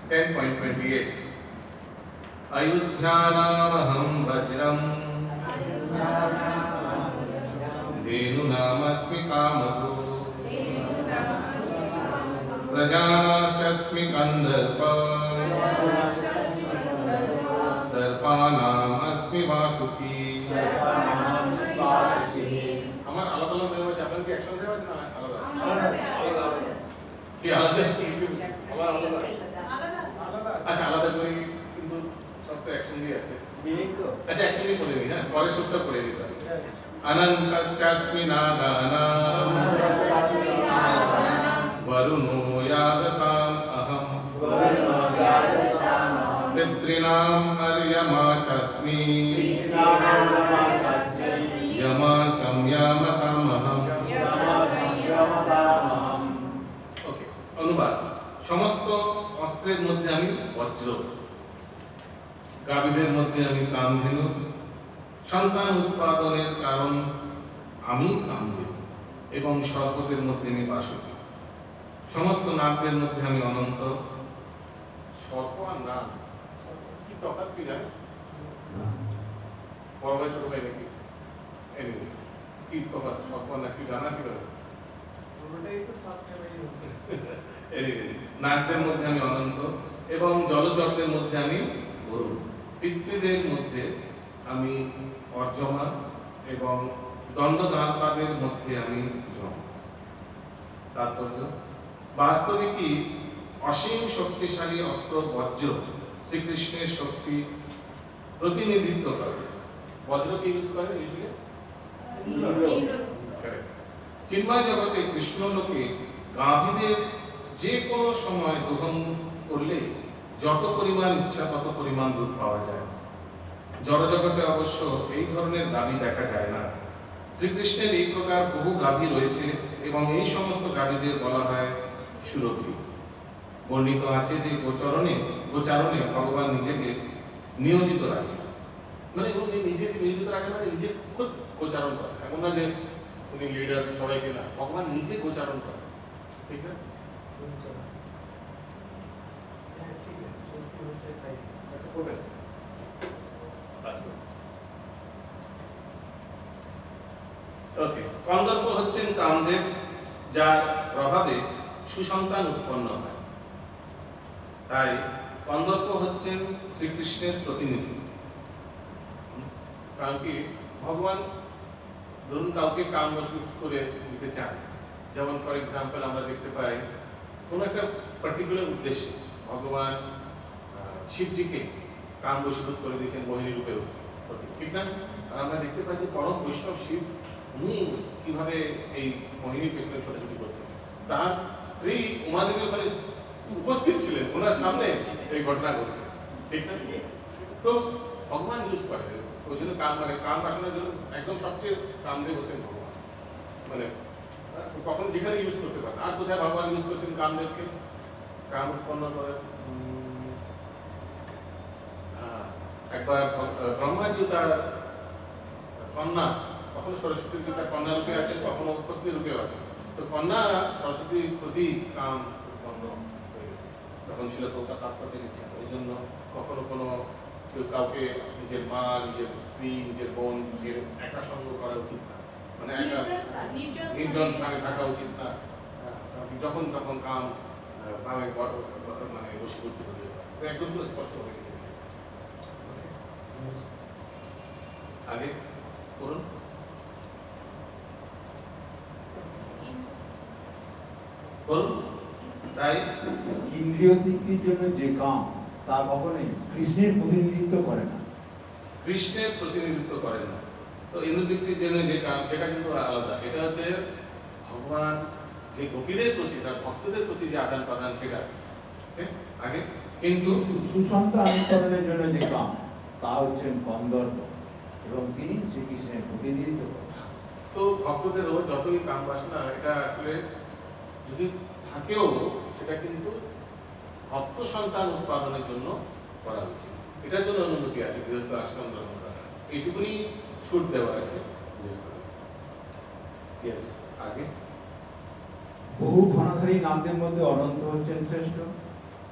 10.28 अयोध्यानामहं वज्रं धेनुनामस्मि कामधु प्रजानाश्चस्मि कन्दर्प सर्पानाम् अस्मि वासुकी আমার আলাদা আলাদা দেওয়া আছে আপনাদের কি একসাথে দেওয়া আছে না আলাদা আলাদা কি আলাদা আবার আলাদা আচ্ছা আলাদা করে কিন্তু সব তো একসঙ্গেই আছে আচ্ছা একসঙ্গেই পড়ে নি হ্যাঁ পরে সবটা পড়ে নিতে হবে অনন্তশ্চাস্মি নাগানাম वरुणो यादसाम अहम पितॄणाम् अर्यमा चस्मि यमा संयामतामहम्। ओके अनुवाद समस्त अस्त्रेर मध्य आमि वज्र गाभीदेर मध्य आमि कामधेनु सन्तान उत्पादनेर कारण आमि कामधेनु एवं सर्पदेर मध्य आमि बासुकी समस्त नागदेर मध्य आमि अनंत सर्प और नाग की तफात की जाने बड़ भाई छोट भाई नाकि एनिवे की तफात सर्प और नाग की जाना ছিল ওটাই তো সাপ ফ্যামিলি एनिवे नागदेर मध्य आमि अनंत एवं जलचरदेर मध्य आमि वरुण पितृदेर मध्य आमि अर्यमा एवं दंडदानपादेर मध्य आमि यम। तात्पर्य वास्तविक असीम शक्तिशाली अस्त्र वज्र श्रीकृष्णेर शक्ति प्रतिनिधित्व करे। वज्र की यूज करे यूजुअली चिन्मय जगते कृष्ण लोके गाभीदेर जे कोनो समय ग्रहण करले যত পরিমাণ ইচ্ছা তত পরিমাণ দুধ পাওয়া যায়। জড় জগতে অবশ্য এই ধরনের গাভী দেখা যায় না। শ্রীকৃষ্ণের এই প্রকার বহু গাভী রয়েছে এবং এই সমস্ত গাভীদের বলা হয় সুরভি। বর্ণিত আছে যে গোচারণে ভগবান নিজেকে নিয়োজিত রাখেন, মানে উনি নিজেকে নিয়োজিত রাখেন মানে নিজে খুব গোচারণ করেন, এমন না যে উনি লিডার সবাইকে না, ভগবান নিজে গোচারণ করেন। ঠিক না? ওকে কন্দর্প হচ্ছেন কামদেব, যার প্রভাবে সুসন্তান উৎপন্ন হয়। তাই কন্দর্প হচ্ছেন শ্রীকৃষ্ণের প্রতিনিধি। কারণ কি ভগবান ধরুন কাউকে কাম বশীভূত করে দিতে চান, যেমন ফর এক্সাম্পল আমরা দেখতে পাই কোন একটা পার্টিকুলার উদ্দেশ্যে ভগবান শিবজিকে কাম বশীভূত করে দিয়েছেন মোহিনী রূপের প্রতি, ঠিক না? আর আমরা দেখতে পাই যে পরম বৈষ্ণব শিব উনি কিভাবে এই মোহিনীর পেছনে ছোটাছুটি করছেন। তার স্ত্রী উমাদেবী ওখানে উপস্থিত ছিলেন, ওনার সামনে এই ঘটনা ঘটছে, ঠিক না? তো ভগবান ইউজ করে ওই জন্য কাম বাসনের জন্য একদম সবচেয়ে কামদেব হচ্ছেন ভগবান, মানে কখন যেখানে ইউজ করতে পারেন। আর কোথায় ভগবান ইউজ করছেন কামদেবকে কাম উৎপন্ন করে? একবার ব্রহ্মাজি তার কন্যা, কখনো সরস্বতী তার কন্যা রূপে আছেন, কখনো পত্নী রূপেও আছেন। তো কন্যা সরস্বতীর প্রতি কাম উৎপন্ন হয়ে গেছে, তখন ছিল কৌটা তাৎপর্য দিচ্ছেন। ওই জন্য কখনো কোনো কেউ কাউকে নিজের মা, নিজের স্ত্রী, নিজের বোন একা সঙ্গ করা উচিত না, মানে একা নির্জন স্থানে থাকা উচিত না। যখন তখন কামে মানে বশীভূত হয়ে যায়। তো একদম পুরো স্পষ্ট হয়ে গেছে। আগে করুন। তাই ইন্দ্রিয় তৃপ্তির জন্য যে কাম তা কখনোই কৃষ্ণের প্রতিনিধিত্ব করে না, কৃষ্ণের প্রতিনিধিত্ব করে না। তো ইন্দ্রিয় তৃপ্তির জন্য যে কাম সেটা কিন্তু আলাদা। এটা হচ্ছে ভগবান যে গোপীদের প্রতি, তার ভক্তদের প্রতি যে আদান প্রদান, সেটা আগে। কিন্তু সুসন্তান উৎপাদনের জন্য যে কাম তা হচ্ছেন কন্দর্প এবং তিনি শ্রীকৃষ্ণের প্রতিনিধিত্ব করেন। তো ভক্তদেরও যতই কাম বাসনা এটা আসলে যদি থাকেও সেটা কিন্তু ভক্ত সন্তান উৎপাদনের জন্য করা উচিত। এটার জন্য অনুমতি আছে গৃহস্থ আশ্রম গ্রহণ করা, এইটুকুনি ছুট দেওয়া আছে গৃহস্থ। ইয়েস আগে বহু ধনাধারী নামদের মধ্যে অনন্ত হচ্ছেন শ্রেষ্ঠ।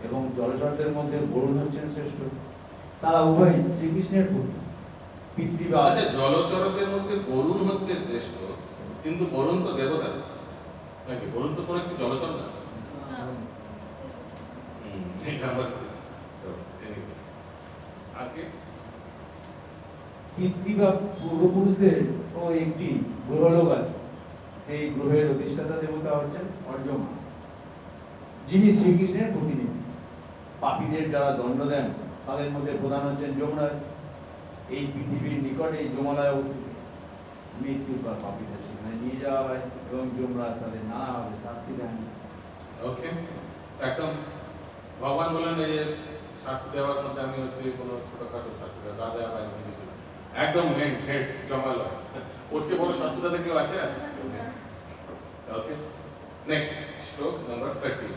এবং জলচরদের মধ্যে বরুণ হচ্ছেন শ্রেষ্ঠ। তারা উভয় শ্রীকৃষ্ণের পুত্র। পিতৃবাদ আচ্ছা, জলচরদের মধ্যে বরুণ হচ্ছে শ্রেষ্ঠ, কিন্তু বরুণ তো দেবতা নাকি? বরুণ তো কোনো একটি জলচর না। এটা আমার আগে পিতৃ বা পূর্বপুরুষদের ও একটি গ্রহলোক আছে, সেই গ্রহের অধিষ্ঠাতা দেবতা হচ্ছেন অর্জমা, যিনি শ্রীকৃষ্ণের প্রতিনিধি। পাপীদের যারা দণ্ড দেন তাদের মধ্যে প্রধান হচ্ছেন যমরাজ। এই পৃথিবীর নিকটে যমরাজ অবস্থিত। মৃত্যুর পর পাপীদের সেখানে নিয়ে যাওয়া হয় এবং যমরাজ তাদের নানাভাবে শাস্তি দেন। ওকে, একদম ভগবান বলেন এই যে শাস্তি দেওয়ার মধ্যে আমি হচ্ছে কোনো ছোটখাটো শাস্তি দেওয়া রাজা বা এমন কিছু না, একদম মেন হেড জমালয়। ওর চেয়ে বড় শাস্তি দাদা কেউ আছে? ওকে, নেক্সট শ্লোক নাম্বার 30।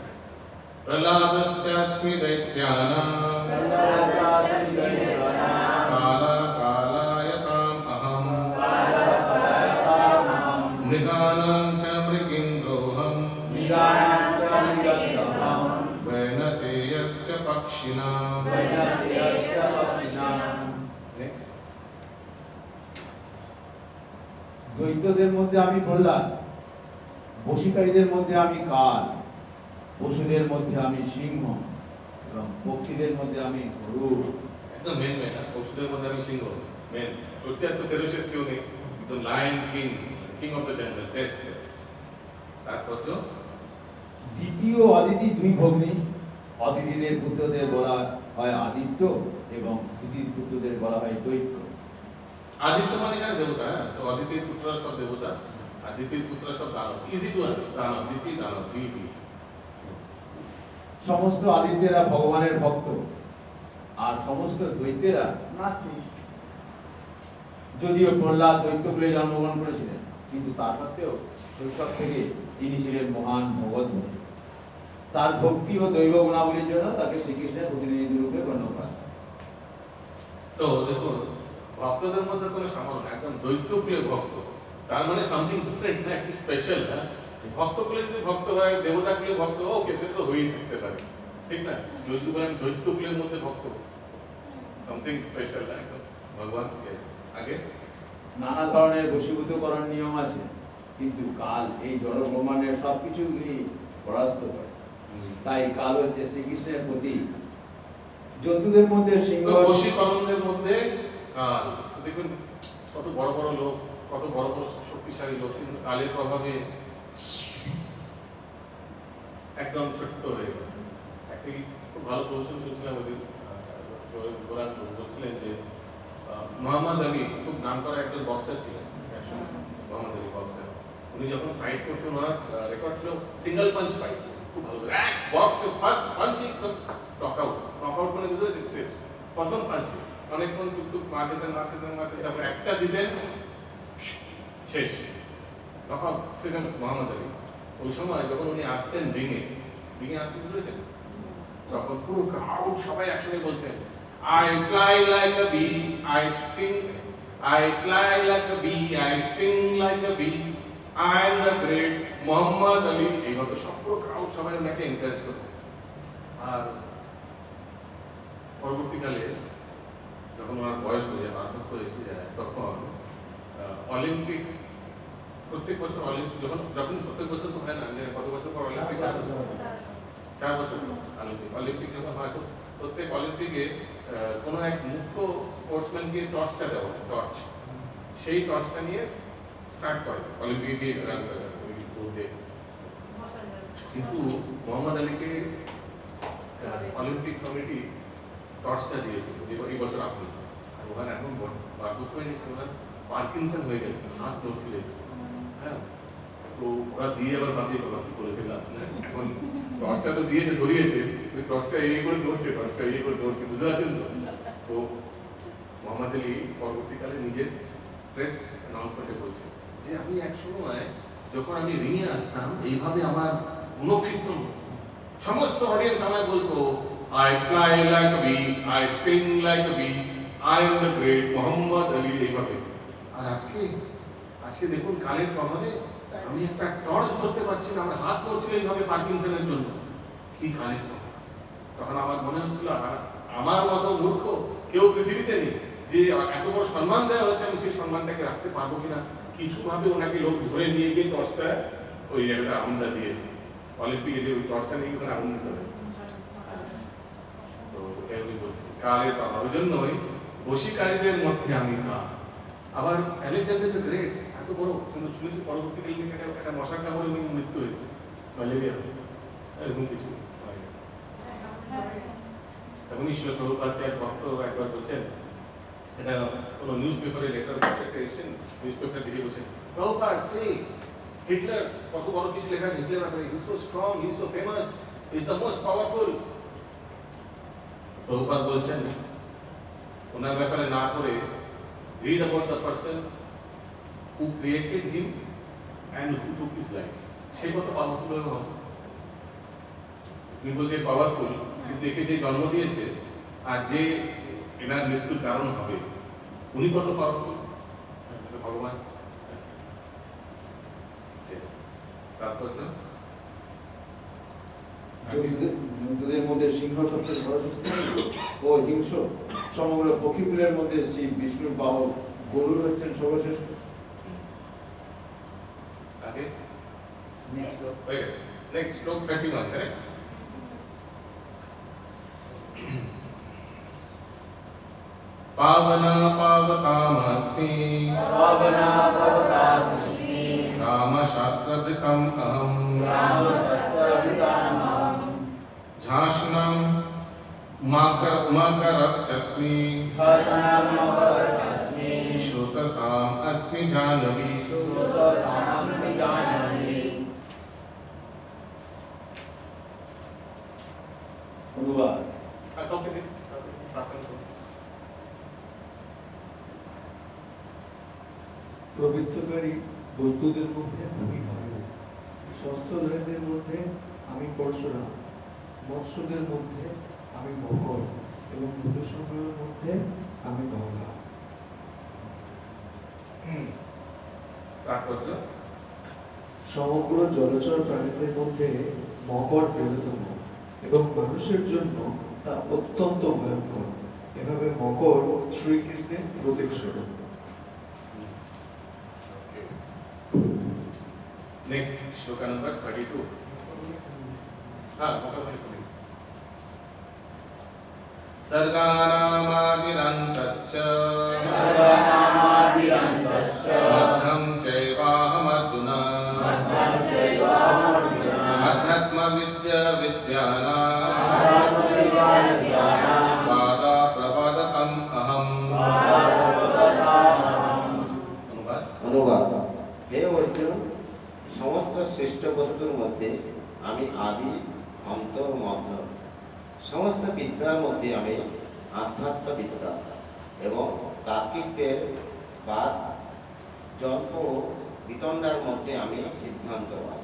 প্রহ্লাদশ্চাস্মি দৈত্যানাং কালাকালায়তাম অহং মৃগানাং চ মৃগেন্দ্রোহং বৈনতেয়শ্চ পক্ষিণাং। নেক্সট। দৈত্যদের মধ্যে আমি প্রহ্লাদ, বশীকারীদের মধ্যে আমি কাল, পশুদের মধ্যে আমি সিংহ এবং পক্ষীদের মধ্যে আমি গরুড়। একদম মেন মেন, পশুদের মধ্যে আমি সিংহ মেন। ওর চেয়ে এত ফেরোসিয়াস কেউ নেই, একদম lion king, king of the jungle, best. তারপর তো দ্বিতীয় অদিতি দুই ভগ্নী। অদিতিদের পুত্রদের বলা হয় আদিত্য এবং দিতির পুত্রদের বলা হয় দৈত্য। আদিত্য মানে এখানে দেবতা, হ্যাঁ, তো অদিতির পুত্ররা সব দেবতা আর দ্বিতীয় পুত্ররা সব দানব। ইজি টু দানব, দ্বিতীয় দানব, ডিটি। সমস্ত আদিত্যেরা ভগবানের ভক্ত আর সমস্ত দৈত্যেরা নাস্তিক। যদিও প্রহ্লাদ দৈত্যকুলে জন্মগ্রহণ করেছিলেন, কিন্তু তা সত্ত্বেও শৈশব থেকে তিনি ছিলেন মহান ভগবত ভক্ত। তার ভক্তি ও দৈব গুণাবলীর জন্য তাকে শ্রীকৃষ্ণের প্রতিনিধি রূপে গণ্য করা হয়। তো দেখুন, ভক্তদের মধ্যে কোনো সামান্য না, একদম দৈত্যকুলে ভক্ত, তার মানে সামথিং ডিফারেন্ট না, একটু স্পেশাল। হ্যাঁ, ভক্তকুলে যদি ভক্ত হয়, দেবতাকুলে ভক্ত হয়, ওকে তো হয়েই থাকতে পারে, ঠিক না? যদি বলেন দৈত্যকুলের মধ্যে ভক্ত, সামথিং স্পেশাল না, একদম ভগবান। ইয়েস, আগে নানা ধরনের বশীভূতকরণ নিয়ম আছে, কিন্তু কাল এই জড় ব্রহ্মাণ্ডের সবকিছুই পরাস্ত করে। তাই কাল হচ্ছে শ্রীকৃষ্ণের প্রতি। জন্তুদের মধ্যে সিংহ। বশীকরণদের মধ্যে কাল, তো দেখবেন কত বড় বড় লোক, কত বড় বড় শক্তিশালী লোক, কিন্তু কালের প্রভাবে একদম ছোট্ট হয়ে গেছে। একটি খুব ভালো প্রবচন শুনছিলাম ওদিন, গোরান বলছিলেন যে মোহাম্মদ আলী খুব নাম করা একজন বক্সার ছিলেন একসময়। মোহাম্মদ আলী বক্সার, উনি যখন ফাইট করতেন ওনার রেকর্ড ছিল সিঙ্গেল পাঞ্চ ফাইট, খুব ভালো এক বক্সে ফার্স্ট পাঞ্চই নকআউট, নকআউট মানে বুঝতে শেষ, প্রথম পাঞ্চে অনেকক্ষণ টুকটুক মারতেন তারপর একটা দিতেন, শেষ, নকআউট, ফেমাস মোহাম্মদ আলী। ওই সময় যখন উনি আসতেন রিঙে আসতেন বুঝেছেন, তখন পুরো ক্রাউড সবাই একসঙ্গে বলতেন, I fly like a bee, I sting, I fly like a bee, I sting like a bee, I am the great Muhammad Ali। এইভাবে সব পুরো ক্রাউড সবাই ওনাকে এনকারেজ করতেন। আর পরবর্তীকালে যখন ওনার বয়স হয়ে যায়, বার্ধক্য এসে যায়, তখন অলিম্পিক, প্রত্যেক বছর অলিম্পিক যখন প্রত্যেক বছর তো হয় না, কত বছর পর অলিম্পিক? 4 বছর অলিম্পিক যখন হয়, তো প্রত্যেক অলিম্পিকে কোনো এক মুখ্য স্পোর্টসম্যানকে টর্চটা দেওয়া হয়, টর্চ, সেই টর্চটা নিয়ে স্টার্ট করে অলিম্পিকে দৌড়ে। কিন্তু মোহাম্মদ আলীকে অলিম্পিক কমিটি টর্চটা দিয়েছিল এই বছর আপনি, আর ওখানে এখন বার্ধক্য হয়ে গেছে, ওনার পার্কিনসন হয়ে গেছে, হাত ধরছিলেন। হ্যাঁ, তো ওরা দিয়ে আবার ভাবছে বাবা কি করে ফেললাম, এখন টর্চটা তো দিয়েছে, ধরিয়েছে, টর্চটা এই করে ধরছে, টর্চটা এই করে ধরছে, বুঝতে পারছেন তো? তো মোহাম্মদ আলী পরবর্তীকালে নিজের প্রেস অ্যানাউন্সমেন্টে বলছে যে আমি এক সময় যখন আমি রিঙে আসতাম, এইভাবে আমার গুণকীর্তন সমস্ত অডিয়েন্স আমায় বলতো, I fly like a bee, I sting like a bee, I am the great Mohammad Ali, এইভাবে। আর আজকে দেখুন কালের প্রভাবে আমি একটা টর্চ ধরতে পারছি না, আমার হাত পড়ছিল এইভাবে পার্কিনসনের জন্য। কি কালের প্রভাব! তখন আমার মনে হচ্ছিল আমার মতো মূর্খ কেউ পৃথিবীতে নেই, যে এত বড় সম্মান দেওয়া হচ্ছে আমি সেই সম্মানটাকে রাখতে পারবো কিনা। কিছু ভাবে ওনাকে লোক ধরে নিয়ে গিয়ে টর্চটা ওই একটা আগুনটা দিয়েছে, অলিম্পিকে যে ওই টর্চটা নিয়ে ওখানে আগুন দিতে হবে। তো এমনি বলছি কালের বাবা, ওই জন্যই বশীকারীদের মধ্যে আমি কা। আবার আলেকজান্ডার দ্য গ্রেট এত বড়, কিন্তু শুনেছি পরবর্তীকালে একটা মশার কামড়ে উনি মৃত্যু হয়েছে, ম্যালেরিয়া এরকম কিছু হয়ে গেছে। তখনই ছিল প্রভুপাদকে এক ভক্ত একবার বলছেন, এটা কোনো নিউজ পেপারে লেটার একটা এসেছেন, নিউজ পেপার দেখে বলছেন প্রভুপাদ সে হিটলার কত বড় কিছু লেখা আছে হিটলার ব্যাপারে, he so strong, he so famous, he is the most powerful. Prabhupada বলছেন ওনার ব্যাপারে না করে read about the person who created him and who took his life. সে কত পাওয়ারফুল হবে। তুমি বলছে পাওয়ারফুল, কিন্তু একে যে জন্ম দিয়েছে আর যে এনার মৃত্যুর কারণ হবে উনি কত পাওয়ারফুল, ভগবান। তারপর জন্তুদের মধ্যে সিংহ সবচেয়ে বড় শক্তিশালী ও হিংস্র। সমগ্র পক্ষীকুলের মধ্যে শ্রী বিষ্ণুর বাহক গরু হচ্ছেন সর্বশ্রেষ্ঠ। আগে নেক্সট শ্লোক 31, correct? पावना पावतामस्मि रामशास्त्रवृतम् अहम् झाष्णं मकरश्चस्मि श्रुतसाम् अस्मि जाह्नवी। অনুবাদ। প্রবৃত্তকারী বস্তুদের মধ্যে আমি ভালু, ষষ্ঠধরদের মধ্যে আমি পরশুরাম, মৎস্যদের মধ্যে আমি মকর এবং ভূতসমূহের মধ্যে আমি গঙ্গা। সমগ্র জলচর প্রাণীদের মধ্যে মকর বৃহত্তম এবং মানুষের জন্য তা অত্যন্ত ভয়ঙ্কর। এভাবে মকর শ্রীকৃষ্ণের প্রতীক স্বরূপ। Next, shloka number 32. Sarganamadirantascha madhyam chaivahamarjuna adhyatma vidya vidyana vada pravadatam aham. অনুবাদ। হে অর্জুন, সমস্ত সৃষ্ট বস্তুর মধ্যে আমি আদি অন্ত মধ্য, সমস্ত বিদ্যার মধ্যে আমি আধ্যাত্ম বিদ্যা এবং তার্কিকদের বাদ জল্প বিতণ্ডার মধ্যে আমি সিদ্ধান্তবাদ।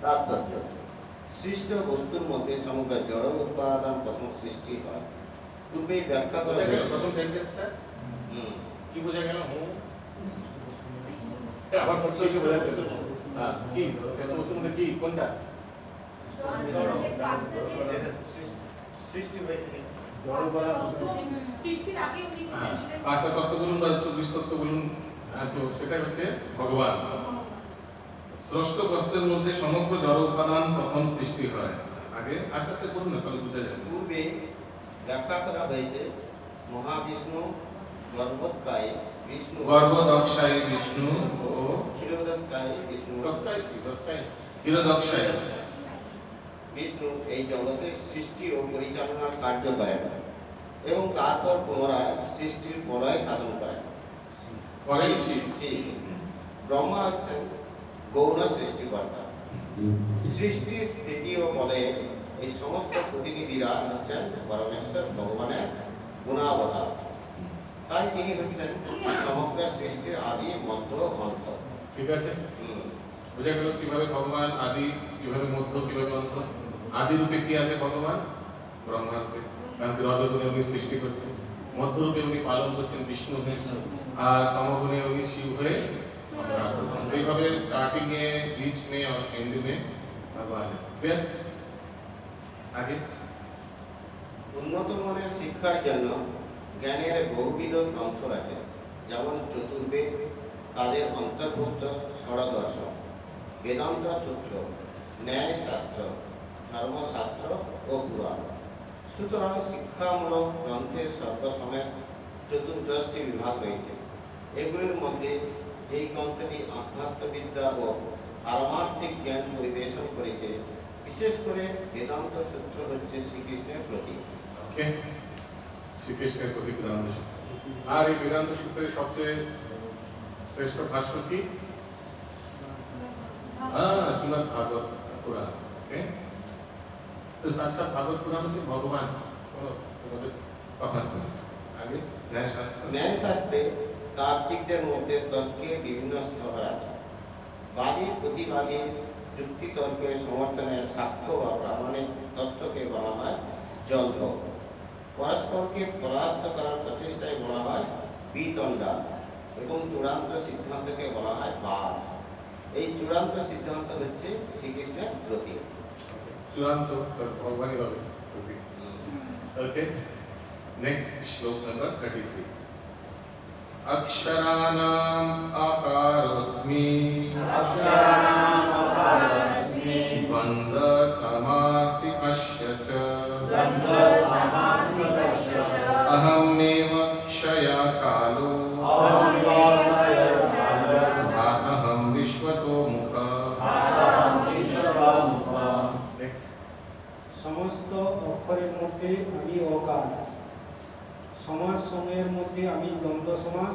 তাৎপর্য: সৃষ্ট বস্তুর মধ্যে সমগ্র জড় উৎপাদন প্রথম সৃষ্টি হয়। পূর্বেই ব্যাখ্যা করা হয়েছে। প্রথম সেন্টেন্সটা কি বোঝা গেল? আবার প্রশ্নকে বোঝা যাচ্ছে কি বস্তুর মধ্যে কি কোনটা সৃষ্টি হয়েছে সৃষ্টির আগে উনি ছিলেন, সেটা পাঁচটা তত্ত্ব বলুন বা 24 তত্ত্ব বলুন, তো সেটা হচ্ছে ভগবান। ষষ্ঠ বস্তুর মধ্যে সমগ্র জড় উপাদান প্রথম সৃষ্টি হয়। আগে আস্তে আস্তে করুন না, তাহলে বোঝা যাবে। পূর্বে ব্যাখ্যা করা হয়েছে মহাবিষ্ণু গর্ভোদকায় বিষ্ণু, গর্ভদক্ষায় বিষ্ণু ও ক্ষীরোদস্কায় বিষ্ণু। ক্ষীরোদক্ষায় বিষ্ণু এই জগতের সৃষ্টি ও পরিচালনার কার্য করেন এবং তারপর পুনরায় সৃষ্টির প্রলয় সাধন করেন। ব্রহ্মা হচ্ছেন গৌণ সৃষ্টিকর্তা। সৃষ্টি, স্থিতি ও বলের এই সমস্ত প্রতিনিধিরা হচ্ছেন পরমেশ্বর ভগবানের গুণাবতার। তাই তিনি হচ্ছেন সমগ্র সৃষ্টির আদি মধ্য অন্ত। ঠিক আছে, বোঝা গেল কিভাবে ভগবান আদি, কিভাবে মধ্য, কিভাবে অন্ত। আদি রূপে কি আছে ভগবান? ব্রহ্মা রূপে, কারণ কি রজগুণে উনি সৃষ্টি করছেন। মধ্য রূপে উনি পালন করছেন বিষ্ণু হয়ে, আর তমগুণে উনি শিব হয়ে সংহার করছেন। এইভাবে স্টার্টিং এ, बीच में और एंड में भगवान है। क्लियर? আগে উন্নত মানের শিক্ষার জন্য জ্ঞানের বহুবিধ গ্রন্থ আছে, যেমন চতুর্বেদ, তাদের অন্তর্ভুক্ত ষড়দর্শন, বেদান্ত সূত্র, ন্যায়শাস্ত্র, ধর্মশাস্ত্র ও পুরাণ। সুতরাং শিক্ষামূলক গ্রন্থের সর্বসমেত 14টি বিভাগ রয়েছে। এগুলির মধ্যে যেই গ্রন্থটি আধ্যাত্মবিদ্যা ও পারমার্থিক জ্ঞান পরিবেশন করেছে, বিশেষ করে বেদান্ত সূত্র হচ্ছে শ্রীকৃষ্ণের প্রতীক। ওকে, শ্রীকৃষ্ণের প্রতি বেদান্ত সূত্র। আর এই বেদান্ত সূত্রের সবচেয়ে শ্রেষ্ঠ ভাষ্য কি? শ্রীমদ্ ভাগবত পুরাণ। ওকে, তো সাক্ষাৎ ভাগবত পুরাণ হচ্ছে ভগবান তোমাদের কথা বলে। আগে ন্যায়শাস্ত্র। ন্যায়শাস্ত্রে তার্কিকদের মধ্যে তর্কের বিভিন্ন স্তর আছে। বাদী প্রতিবাদী যুক্তিতর্কের সমর্থনে সাক্ষ্য বা প্রামাণিক তথ্যকে বলা হয় যন্ত্র। পরস্পরকে পরাস্ত করার প্রচেষ্টায় বলা হয় বিতণ্ডা এবং চূড়ান্ত সিদ্ধান্তকে বলা হয় বাদ। এই চূড়ান্ত সিদ্ধান্ত হচ্ছে শ্রীকৃষ্ণের প্রতীক। চূড়ান্ত ভগবানই হবে প্রতীক। ওকে, নেক্সট শ্লোক নাম্বার 33। अक्षराणाम् आकारोऽस्मि द्वन्द्वसमासिकस्य च अहमेव क्षयकालो अहं विश्वतो मुखः। नेक्स्ट। সমস্ত অক্ষরের মধ্যে আমি অকার, সমাস সমূহের মধ্যে আমি দ্বন্দ্ব সমাস,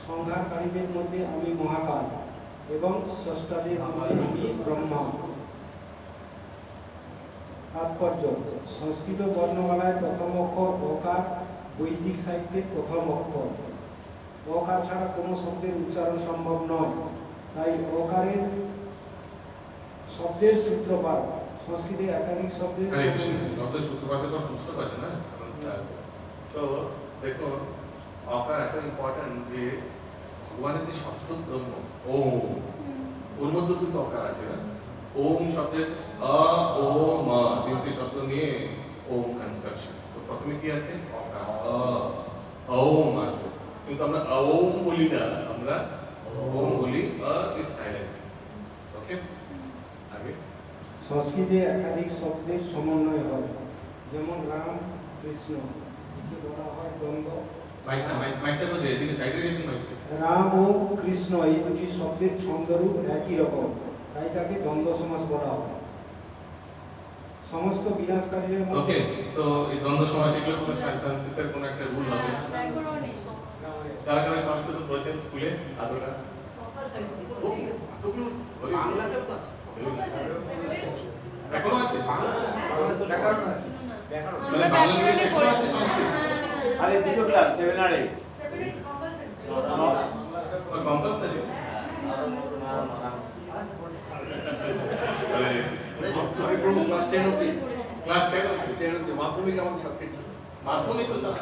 সংহারকারীদের মধ্যে আমি মহাকাল এবং স্রষ্টাদের মধ্যে আমি ব্রহ্মা। তাৎপর্য: সংস্কৃত বর্ণমালায় প্রথম অক্ষর অকার, বৈদিক সাহিত্যের প্রথম অক্ষর। অকার ছাড়া কোনো শব্দের উচ্চারণ সম্ভব নয়, তাই অকারের শব্দের সূত্রপাত। সংস্কৃতে একাধিক শব্দের শব্দের সূত্রপাতের পর পুস্তক আছে না? তো দেখো, অকার এত ইম্পর্টেন্ট যে ভগবানের যে শব্দ ব্রহ্ম ওম, ওর মধ্যে কিন্তু অকার আছে না? ওম শব্দের আ ও মা তিনটি শব্দ নিয়ে ওম কনস্ট্রাকশন। তো প্রথমে কি আছে? অকার, আ ওম আসবে, কিন্তু আমরা ওম বলি না, আমরা ওম বলি, আ ইজ সাইলেন্ট। ওকে, আগে সংস্কৃতে একাধিক শব্দের সমন্বয় হয়, যেমন রাম, কৃষ্ণ, একে বলা হয় দ্বন্দ্ব। মাইকটা বলে এদিকে সাইডে গেছেন মাইক। রাম ও কৃষ্ণ এই দুটি শব্দের ছন্দরূপ একই রকম, তাই তাকে দ্বন্দ্ব সমাস বলা হয়। সমস্ত বিনাশকারীদের ওকে, মধ্যে তো এই দ্বন্দ্ব সমাস এগুলো কোনো সংস্কৃতের কোনো একটা রুল হবে? কারা কারা সংস্কৃত পড়েছেন স্কুলে? আদৌটা এখনো আছে? মানে বাংলা মিডিয়ামে এখনো আছে সংস্কৃত? আরে দুটো ক্লাস 7 আর 8 কম্পালসারি? ক্লাস 10 অবধি ক্লাস 10 অবধি মাধ্যমিক আমার সাবজেক্ট ছিল মাধ্যমিক তো 100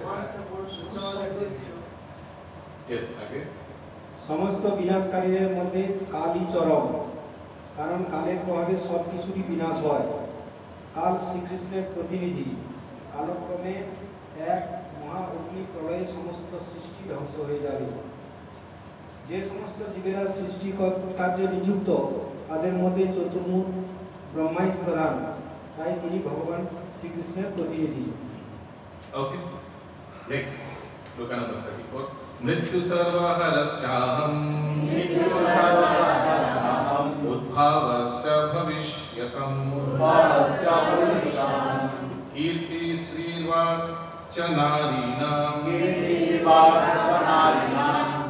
মার্কস। ইয়েস, আগে সমস্ত বিনাশকারীদের মধ্যে কালই চরম, কারণ কালের প্রভাবে সব কিছুরই বিনাশ হয়। কাল শ্রীকৃষ্ণের প্রতিনিধি। কালক্রমে এক মহা অগ্নি প্রলয়ে সমস্ত সৃষ্টি ধ্বংস হয়ে যাবে। যে সমস্ত জীবেরা সৃষ্টি কার্যে নিযুক্ত, তাদের মধ্যে চতুর্মুখ ব্রহ্মাই প্রধান, তাই তিনি ভগবান শ্রীকৃষ্ণের প্রতিনিধি। ওকে, নেক্সট শ্লোক নাম্বার 34। মৃত্যু সর্বহরশ্চাহম উদ্ভাবশ্চ ভবিষ্যতম কীর্তি শ্রীর্বাচ নারীণাম